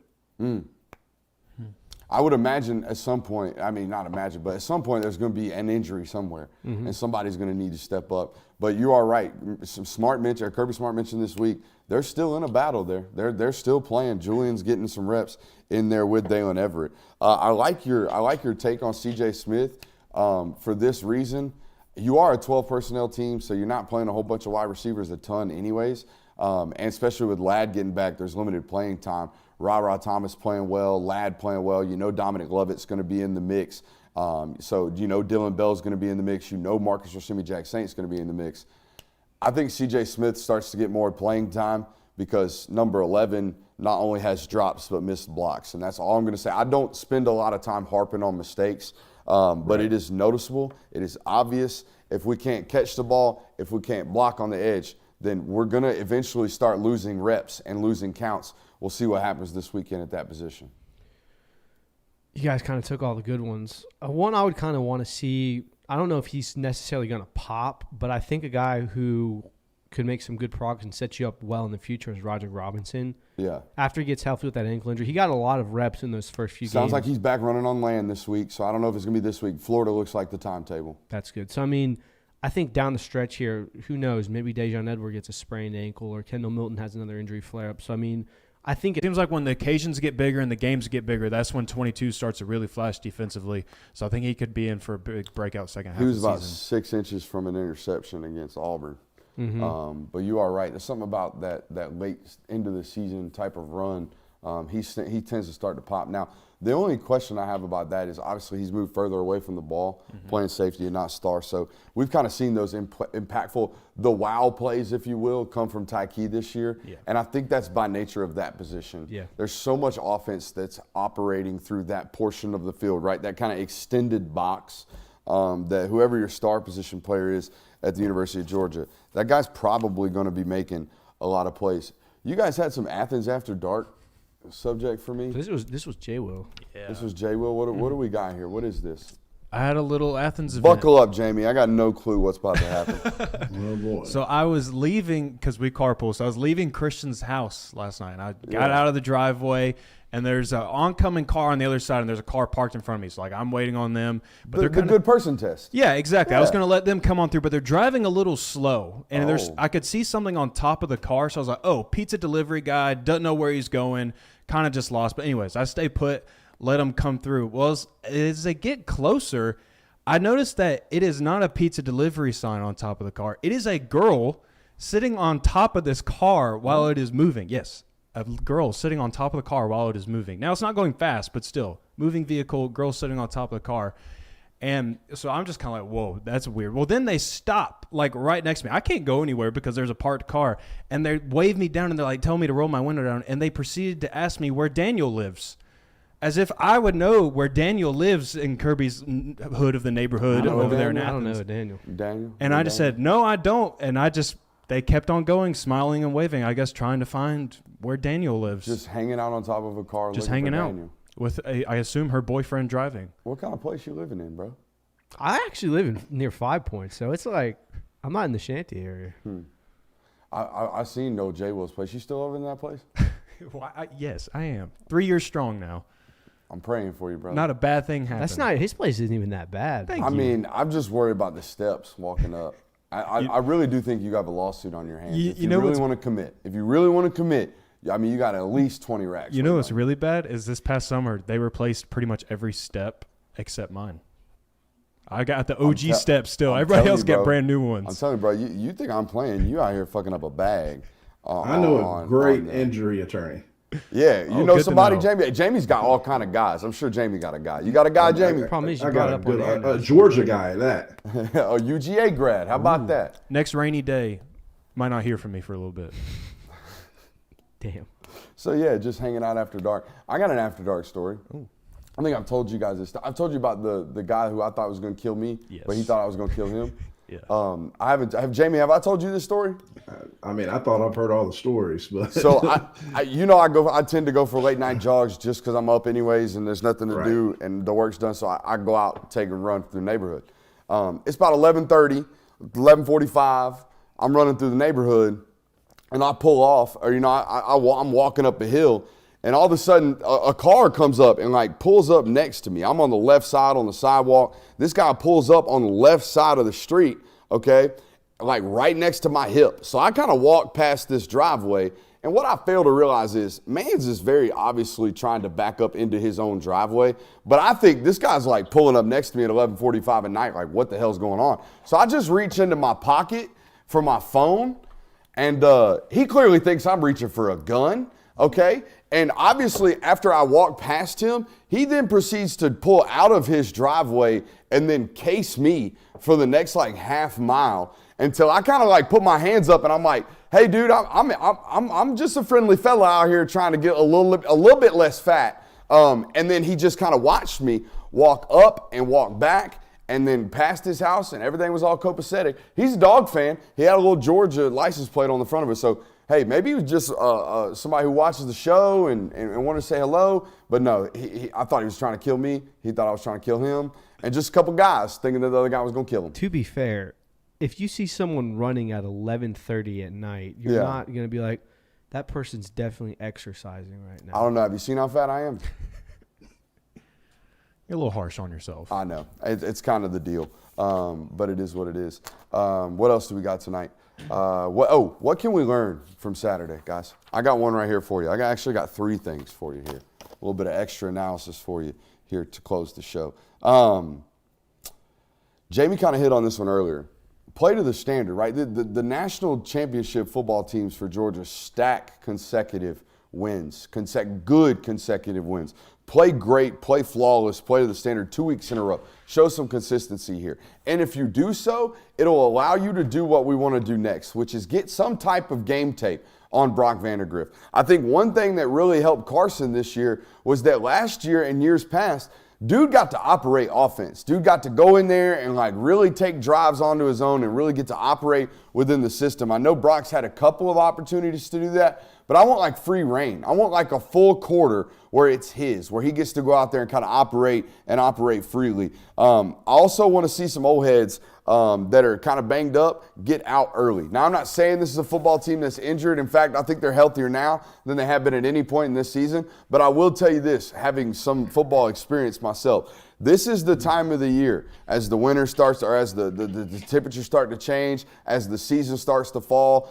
I would imagine at some point, not imagine, but at some point there's going to be an injury somewhere, and somebody's going to need to step up. But you are right. Kirby Smart mentioned this week, they're still in a battle there. They're still playing. Julian's getting some reps in there with Dalen Everett. I like your take on C.J. Smith for this reason. You are a 12 personnel team, so you're not playing a whole bunch of wide receivers a ton anyways, and especially with Ladd getting back, there's limited playing time. Ra Thomas playing well, Ladd playing well. Dominic Lovett's going to be in the mix. So Dylan Bell's going to be in the mix. Marcus Rasimi-Jack-Saint's going to be in the mix. I think C.J. Smith starts to get more playing time because number 11 not only has drops but missed blocks, and that's all I'm going to say. I don't spend a lot of time harping on mistakes, but it is noticeable. It is obvious. If we can't catch the ball, if we can't block on the edge, then we're going to eventually start losing reps and losing counts. We'll see what happens this weekend at that position. You guys kind of took all the good ones. One I would kind of want to see, I don't know if he's necessarily going to pop, but I think a guy who could make some good progress and set you up well in the future is Roger Robinson. Yeah. After he gets healthy with that ankle injury, he got a lot of reps in those first few games. Sounds like he's back running on land this week, so I don't know if it's going to be this week. Florida looks like the timetable. That's good. So, I mean, I think down the stretch here, who knows, maybe Dejon Edward gets a sprained ankle or Kendall Milton has another injury flare-up. So, I mean, I think it seems like when the occasions get bigger and the games get bigger, that's when 22 starts to really flash defensively. So I think he could be in for a big breakout second half of the season. He was about 6 inches from an interception against Auburn. Mm-hmm. But you are right. There's something about that late end of the season type of run. He tends to start to pop. Now, the only question I have about that is obviously he's moved further away from the ball, playing safety and not star. So we've kind of seen those impactful, the wow plays, if you will, come from Tyke this year. Yeah. And I think that's by nature of that position. Yeah. There's so much offense that's operating through that portion of the field, right? That kind of extended box that whoever your star position player is at the University of Georgia, that guy's probably going to be making a lot of plays. You guys had some Athens After Dark subject for me. This was J. Will. Yeah. This was J. Will. What do we got here? What is this? I had a little Athens event. Buckle up, Jamie. I got no clue what's about to happen. Oh, boy. So I was leaving because we carpool. So I was leaving Christian's house last night. And I got out of the driveway, and there's an oncoming car on the other side, and there's a car parked in front of me. So, like, I'm waiting on them. But the good person test. Yeah, exactly. Yeah. I was going to let them come on through, but they're driving a little slow. And I could see something on top of the car. So I was like, oh, pizza delivery guy, doesn't know where he's going, kind of just lost. But anyways, I stay put, let them come through. Well, as they get closer, I noticed that it is not a pizza delivery sign on top of the car. It is a girl sitting on top of this car while it is moving. Yes, a girl sitting on top of the car while it is moving. Now, it's not going fast, but still, moving vehicle, girl sitting on top of the car. And so I'm just kind of like, whoa, that's weird. Well, then they stop, like, right next to me. I can't go anywhere because there's a parked car. And they wave me down, and they're like, tell me to roll my window down. And they proceeded to ask me where Daniel lives. As if I would know where Daniel lives in Kirby's hood of the neighborhood over there in Athens. I don't know Daniel. And I just said, no, I don't. And they kept on going, smiling and waving, I guess trying to find where Daniel lives. Just hanging out on top of a car. Just looking hanging for out Daniel. with, I assume, her boyfriend driving. What kind of place you living in, bro? I actually live near 5 Points, so it's like I'm not in the shanty area. I seen no J. Will's place. You still over in that place? Yes, I am. 3 years strong now. I'm praying for you, brother. Not a bad thing happened. That's not his place. Isn't even that bad. Thank I you. mean, I'm just worried about the steps walking up. I really do think you have a lawsuit on your hands. If you know really want to commit. If you really want to commit, I mean, you got at least 20 racks. You know what's really bad is this past summer, they replaced pretty much every step except mine. I got the OG steps still. Everybody else got brand new ones. I'm telling you, bro, you think I'm playing. You out here fucking up a bag. I know a great injury attorney. Yeah, you know somebody, Jamie. Jamie's got all kind of guys. I'm sure Jamie got a guy. You got a guy, Jamie? The problem is I you got brought up a Georgia guy at that. A UGA grad. How about that? Next rainy day, might not hear from me for a little bit. Damn. So, yeah, just hanging out after dark. I got an after dark story. Ooh. I think I've told you guys this. I've told you about the guy who I thought was going to kill me, but he thought I was going to kill him. Yeah. Jamie, have I told you this story? I mean, I thought I've heard all the stories, but So I tend to go for late night jogs just because I'm up anyways and there's nothing to do and the work's done. So I go out, take a run through the neighborhood. It's about 11:30, 11:45. I'm running through the neighborhood and I pull off, or I'm walking up a hill. And all of a sudden, a car comes up and, like, pulls up next to me. I'm on the left side on the sidewalk. This guy pulls up on the left side of the street, okay, like right next to my hip. So I kind of walk past this driveway. And what I fail to realize is Mans is very obviously trying to back up into his own driveway. But I think this guy's, like, pulling up next to me at 11:45 at night, like, what the hell's going on? So I just reach into my pocket for my phone. And he clearly thinks I'm reaching for a gun, okay? And obviously, after I walk past him, he then proceeds to pull out of his driveway and then case me for the next, like, half mile until I kind of, like, put my hands up and I'm like, hey, dude, I'm just a friendly fella out here trying to get a little bit less fat. And then he just kind of watched me walk up and walk back and then past his house, and everything was all copacetic. He's a dog fan. He had a little Georgia license plate on the front of it. So, hey, maybe he was just somebody who watches the show and wanted to say hello. But no, I thought he was trying to kill me. He thought I was trying to kill him. And just a couple guys thinking that the other guy was going to kill him. To be fair, if you see someone running at 11:30 at night, you're not going to be like, that person's definitely exercising right now. I don't know. Have you seen how fat I am? You're a little harsh on yourself. I know. It's kind of the deal, but it is what it is. What else do we got tonight? What can we learn from Saturday, guys? I got one right here for you. Actually got 3 things for you here. A little bit of extra analysis for you here to close the show. Jamie kind of hit on this one earlier. Play to the standard, right? The national championship football teams for Georgia stack consecutive wins, good consecutive wins. Play great, play flawless, play to the standard 2 weeks in a row. Show some consistency here. And if you do so, it'll allow you to do what we want to do next, which is get some type of game tape on Brock Vandergrift. I think one thing that really helped Carson this year was that last year and years past, dude got to operate offense. Dude got to go in there and like really take drives onto his own and really get to operate within the system. I know Brock's had a couple of opportunities to do that, but I want like free reign. I want like a full quarter where it's his, where he gets to go out there and kind of operate freely. I also want to see some old heads that are kind of banged up get out early. Now, I'm not saying this is a football team that's injured. In fact, I think they're healthier now than they have been at any point in this season. But I will tell you this, having some football experience myself, this is the time of the year as the winter starts, or as the temperatures start to change, as the season starts to fall,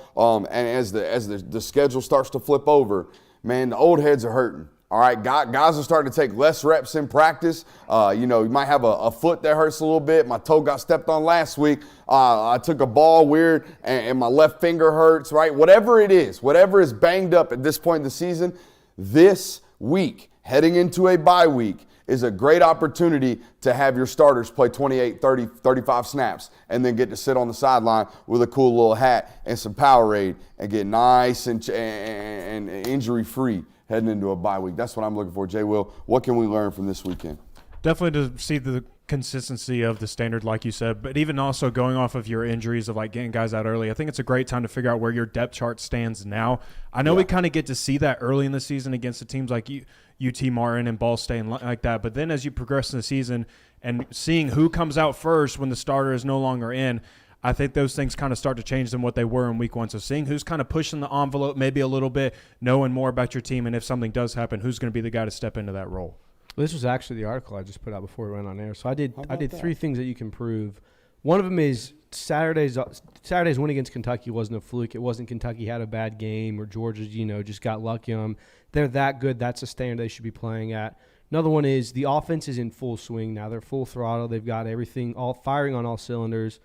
and as the schedule starts to flip over. Man, the old heads are hurting. All right, guys are starting to take less reps in practice. You might have a foot that hurts a little bit. My toe got stepped on last week. I took a ball weird, and my left finger hurts, right? Whatever it is, whatever is banged up at this point in the season, this week, heading into a bye week, is a great opportunity to have your starters play 28, 30, 35 snaps and then get to sit on the sideline with a cool little hat and some Powerade and get nice and injury-free heading into a bye week. That's what I'm looking for. Jay Will, what can we learn from this weekend? Definitely to see the consistency of the standard, like you said, but even also going off of your injuries of like getting guys out early. I think it's a great time to figure out where your depth chart stands now. I know we kind of get to see that early in the season against the teams like UT Martin and Ball State and like that, but then as you progress in the season and seeing who comes out first when the starter is no longer in, I think those things kind of start to change than what they were in week 1. So seeing who's kind of pushing the envelope maybe a little bit, knowing more about your team, and if something does happen, who's going to be the guy to step into that role. Well, this was actually the article I just put out before we went on air. So I did 3 things that you can prove. One of them is Saturday's win against Kentucky wasn't a fluke. It wasn't Kentucky had a bad game or Georgia, just got lucky on them. They're that good. That's a standard they should be playing at. Another one is the offense is in full swing now. They're full throttle. They've got everything all firing on all cylinders.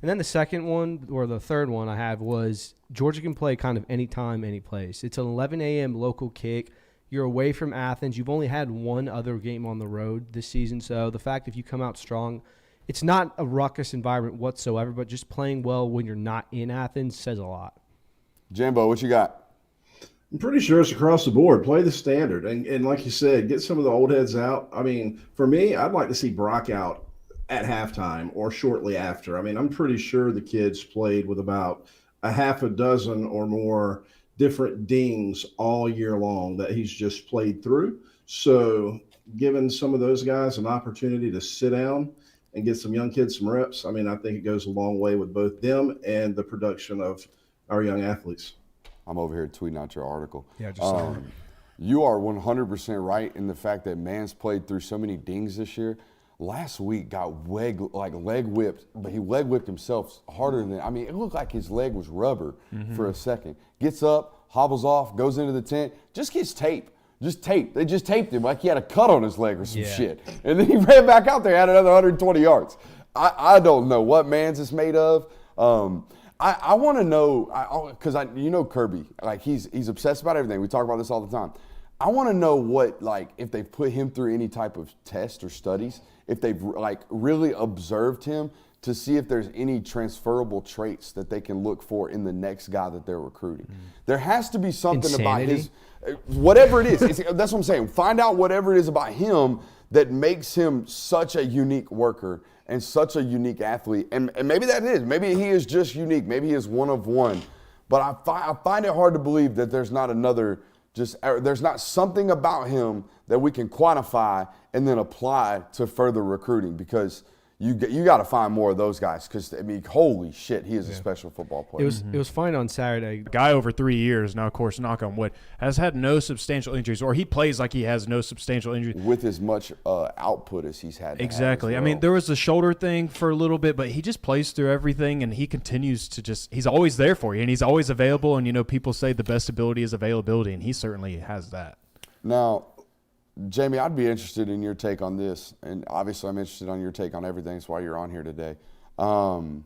And then the second one, or the third one I have, was Georgia can play kind of anytime, any place. It's an 11 a.m. local kick. You're away from Athens. You've only had one other game on the road this season. So the fact if you come out strong, it's not a ruckus environment whatsoever, but just playing well when you're not in Athens says a lot. Jambo, what you got? I'm pretty sure it's across the board. Play the standard. And like you said, get some of the old heads out. I mean, for me, I'd like to see Brock out at halftime or shortly after. I mean, I'm pretty sure the kids played with about a half a dozen or more different dings all year long that he's just played through. So giving some of those guys an opportunity to sit down and get some young kids some reps, I mean, I think it goes a long way with both them and the production of our young athletes. I'm over here tweeting out your article. Yeah, just you are 100% right in the fact that Mans played through so many dings this year. Last week got leg whipped, but he leg whipped himself harder than, it looked like his leg was rubber for a second. Gets up, hobbles off, goes into the tent, just gets tape. They just taped him like he had a cut on his leg or some shit. And then he ran back out there, had another 120 yards. I don't know what Mans is made of. I want to know, because Kirby, like he's obsessed about everything. We talk about this all the time. I want to know what, like, if they've put him through any type of test or studies, if they've like really observed him to see if there's any transferable traits that they can look for in the next guy that they're recruiting. There has to be something about his, whatever it is. That's what I'm saying. Find out whatever it is about him that makes him such a unique worker and such a unique athlete. And maybe that is. Maybe he is just unique. Maybe he is one of one. But I find it hard to believe that there's not another, there's not something about him that we can quantify and then apply to further recruiting, because you got to find more of those guys because, I mean, holy shit, he is a special football player. It was fine on Saturday. Guy over 3 years now, of course, knock on wood, has had no substantial injuries, or he plays like he has no substantial injuries. With as much output as he's had. Exactly. Well. I mean, there was the shoulder thing for a little bit, but he just plays through everything, and he continues to he's always there for you, and he's always available. And, you know, people say the best ability is availability, and he certainly has that. Now, Jamie, I'd be interested in your take on this, and obviously I'm interested on your take on everything. That's why you're on here today. Do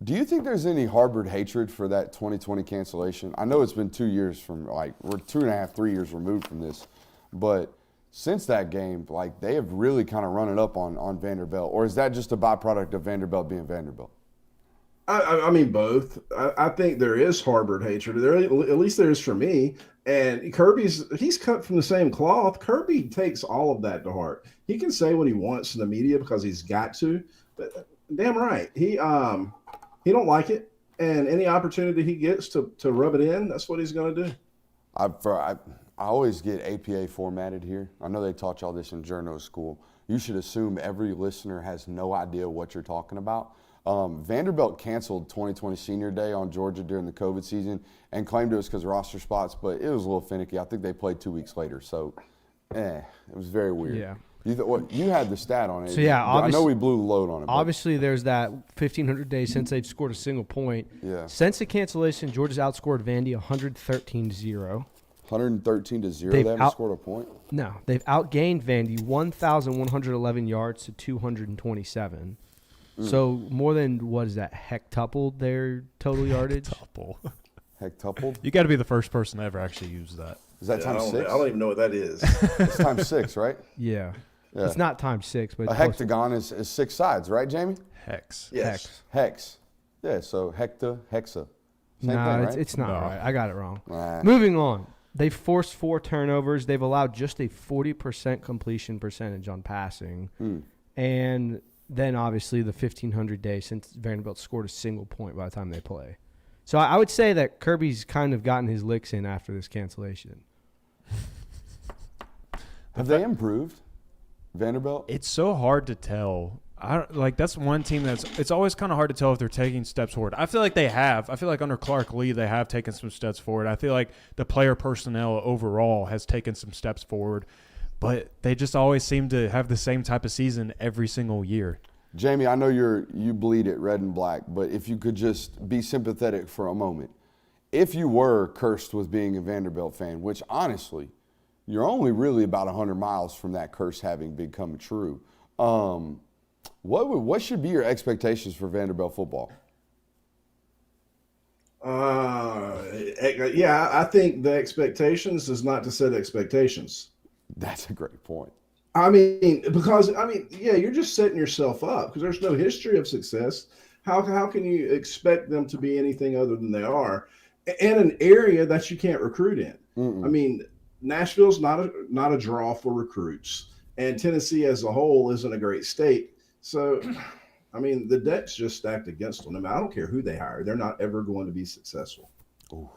you think there's any harbored hatred for that 2020 cancellation? I know it's been 2 years from, like, we're 2.5, 3 years removed from this, but since that game, like, they have really kind of run it up on Vanderbilt, or is that just a byproduct of Vanderbilt being Vanderbilt? I mean, both. I think there is harbored hatred. There, at least there is for me. And he's cut from the same cloth. Kirby takes all of that to heart. He can say what he wants in the media because he's got to. But damn right, he don't like it. And any opportunity he gets to rub it in, that's what he's going to do. I always get APA formatted here. I know they taught y'all this in journo school. You should assume every listener has no idea what you're talking about. Vanderbilt canceled 2020 Senior Day on Georgia during the COVID season and claimed it was because of roster spots, but it was a little finicky. I think they played 2 weeks later, so it was very weird. Yeah. You had the stat on it. So, yeah, I know we blew the load on it. Obviously, there's that 1,500 days since they've scored a single point. Yeah. Since the cancellation, Georgia's outscored Vandy 113-0. 113-0. They haven't scored a point? No. They've outgained Vandy 1,111 yards to 227. So more than, what is that, hectupled their total yardage? Hectupled? You got to be the first person to ever actually use that. Is that times 6? I don't even know what that is. It's times 6, right? Yeah. It's not times 6, but a hectagon is 6 sides, right, Jamie? Hex. Yes. Hex. Yeah, so hexa. Same no, thing, right? it's not right. I got it wrong. Nah. Moving on. They've forced 4 turnovers. They've allowed just a 40% completion percentage on passing. And then, obviously, the 1,500 days since Vanderbilt scored a single point by the time they play. So I would say that Kirby's kind of gotten his licks in after this cancellation. Have they improved, Vanderbilt? It's so hard to tell. That's one team it's always kind of hard to tell if they're taking steps forward. I feel like they have. I feel like under Clark Lee, they have taken some steps forward. I feel like the player personnel overall has taken some steps forward. But they just always seem to have the same type of season every single year. Jamie, I know you bleed it red and black, but if you could just be sympathetic for a moment. If you were cursed with being a Vanderbilt fan, which honestly, you're only really about 100 miles from that curse having become true, what should be your expectations for Vanderbilt football? Yeah, I think the expectations is not to set expectations. That's a great point. You're just setting yourself up because there's no history of success. How can you expect them to be anything other than they are in an area that you can't recruit in? I mean, Nashville's not a draw for recruits, and Tennessee as a whole isn't a great state. So, I mean, the deck's just stacked against them. I don't care who they hire; they're not ever going to be successful. Ooh,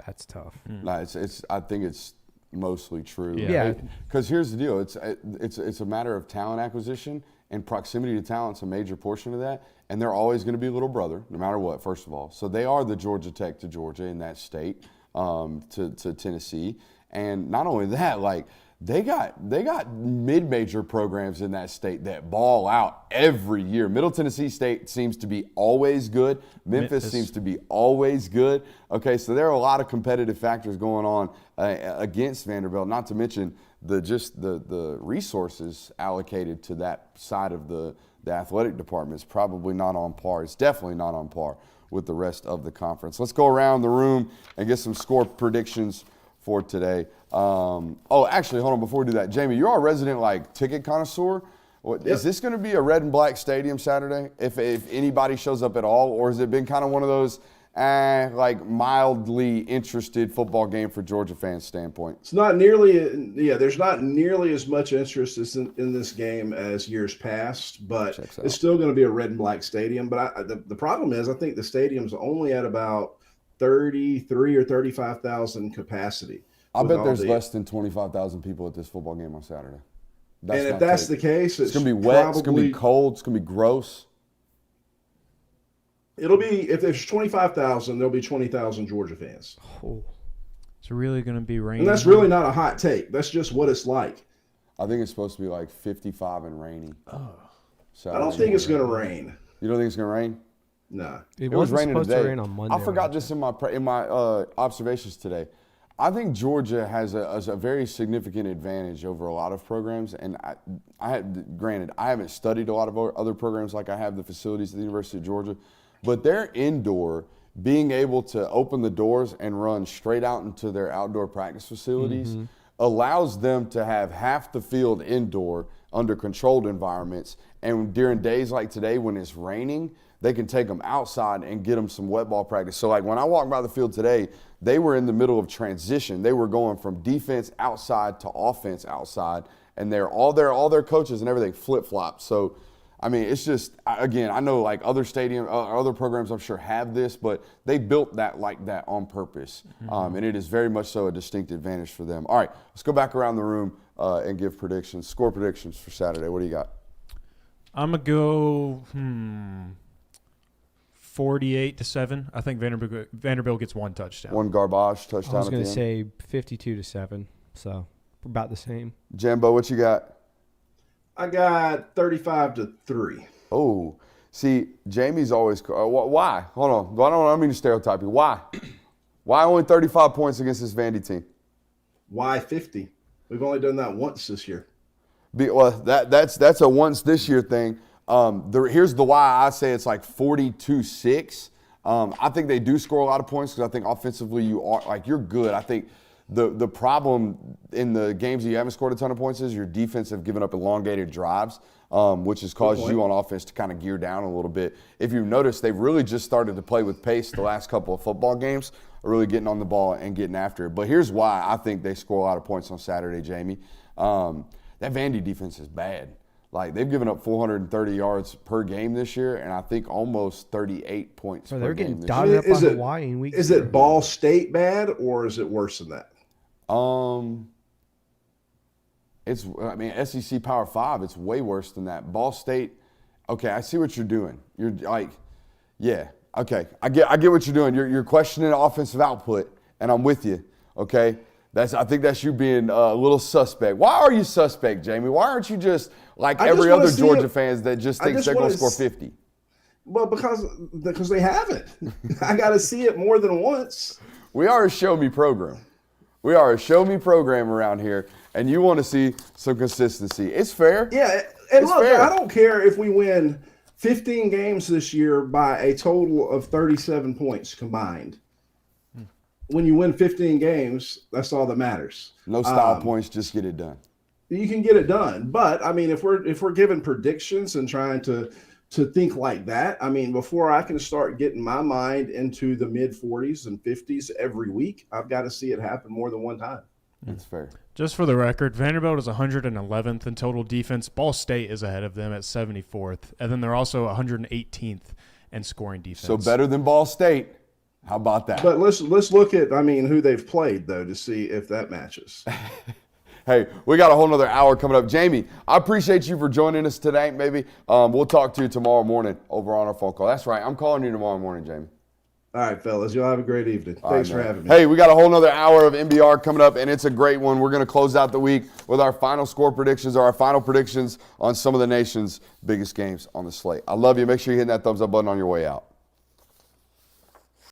that's tough. No, I think it's mostly true. Yeah. Because here's the deal: it's a matter of talent acquisition, and proximity to talent's a major portion of that. And they're always going to be little brother, no matter what. First of all, so they are the Georgia Tech to Georgia in that state, to Tennessee, and not only that, like they got mid-major programs in that state that ball out every year. Middle Tennessee State seems to be always good. Memphis seems to be always good. Okay, so there are a lot of competitive factors going on against Vanderbilt. Not to mention the resources allocated to that side of the athletic department is probably not on par. It's definitely not on par with the rest of the conference. Let's go around the room and get some score predictions for today. Actually, hold on. Before we do that, Jamie, you're our resident ticket connoisseur. Is this going to be a red and black stadium Saturday? If anybody shows up at all, or has it been kind of one of those mildly interested football game for Georgia fans standpoint? It's not nearly, there's not nearly as much interest in this game as years past, but it's still going to be a red and black stadium. But the problem is, I think the stadium's only at about 33 or 35,000 capacity. I bet there's less than 25,000 people at this football game on Saturday. And if that's the case, it's going to be wet, it's going to be cold, it's going to be gross. It'll be, if there's 25,000, there'll be 20,000 Georgia fans. Oh. It's really going to be raining. And that's really not a hot take. That's just what it's like. I think it's supposed to be like 55 and rainy. Oh. I don't think it's going to rain. You don't think it's going to rain? No. It was raining supposed today. to rain on Monday. I forgot this in my observations today. I think Georgia has a very significant advantage over a lot of programs, and granted, I haven't studied a lot of other programs like I have the facilities at the University of Georgia, but their indoor, being able to open the doors and run straight out into their outdoor practice facilities allows them to have half the field indoor under controlled environments, and during days like today when it's raining, they can take them outside and get them some wet ball practice. So like when I walked by the field today, they were in the middle of transition. They were going from defense outside to offense outside, and all their coaches and everything flip-flop. So, I mean, it's just, again, I know like other other programs I'm sure have this, but they built that like that on purpose. And it is very much so a distinct advantage for them. All right, let's go back around the room and give predictions, score predictions for Saturday. What do you got? I'm going to go 48-7. I think Vanderbilt gets one touchdown. One garbage touchdown. I was going to say 52-7, so about the same. Jambo, what you got? I got 35-3. Oh, see, Jamie's always why? Hold on. I don't mean to stereotype you. Why? Why only 35 points against this Vandy team? Why 50? We've only done that once this year. Well, that's a once this year thing. Here's the why I say it's like 42-6. I think they do score a lot of points because I think offensively you're good. I think the problem in the games that you haven't scored a ton of points is your defense have given up elongated drives, which has caused you on offense to kind of gear down a little bit. If you've noticed, they've really just started to play with pace the last couple of football games, really getting on the ball and getting after it. But here's why I think they score a lot of points on Saturday, Jamie. That Vandy defense is bad. Like, they've given up 430 yards per game this year, and I think almost 38 points per game. They're getting this dotted year. up on Hawaii in week Is it Ball State bad, or is it worse than that? SEC Power 5, it's way worse than that. Ball State, okay, I see what you're doing. You're like, yeah, okay, I get what you're doing. You're questioning offensive output, and I'm with you, okay? I think that's you being a little suspect. Why are you suspect, Jamie? Why aren't you just like every other Georgia fans that just thinks they're going to score 50? Well, because they haven't. I got to see it more than once. We are a show me program. We are a show me program around here, and you want to see some consistency. It's fair. Yeah, and it's look, fair. I don't care if we win 15 games this year by a total of 37 points combined. When you win 15 games, that's all that matters. No style points, just get it done. You can get it done, but I mean, if we're giving predictions and trying to think like that, I mean, before I can start getting my mind into the mid 40s and 50s every week, I've got to see it happen more than one time. That's fair. Just for the record, Vanderbilt is 111th in total defense. Ball State is ahead of them at 74th, and then they're also 118th in scoring defense. So better than Ball State. How about that? But let's look at, who they've played, though, to see if that matches. Hey, we got a whole nother hour coming up. Jamie, I appreciate you for joining us today, baby. We'll talk to you tomorrow morning over on our phone call. That's right. I'm calling you tomorrow morning, Jamie. All right, fellas. You'll have a great evening. Thanks for having me. Hey, we got a whole nother hour of NBR coming up, and it's a great one. We're going to close out the week with our final score predictions or our final predictions on some of the nation's biggest games on the slate. I love you. Make sure you hit that thumbs up button on your way out.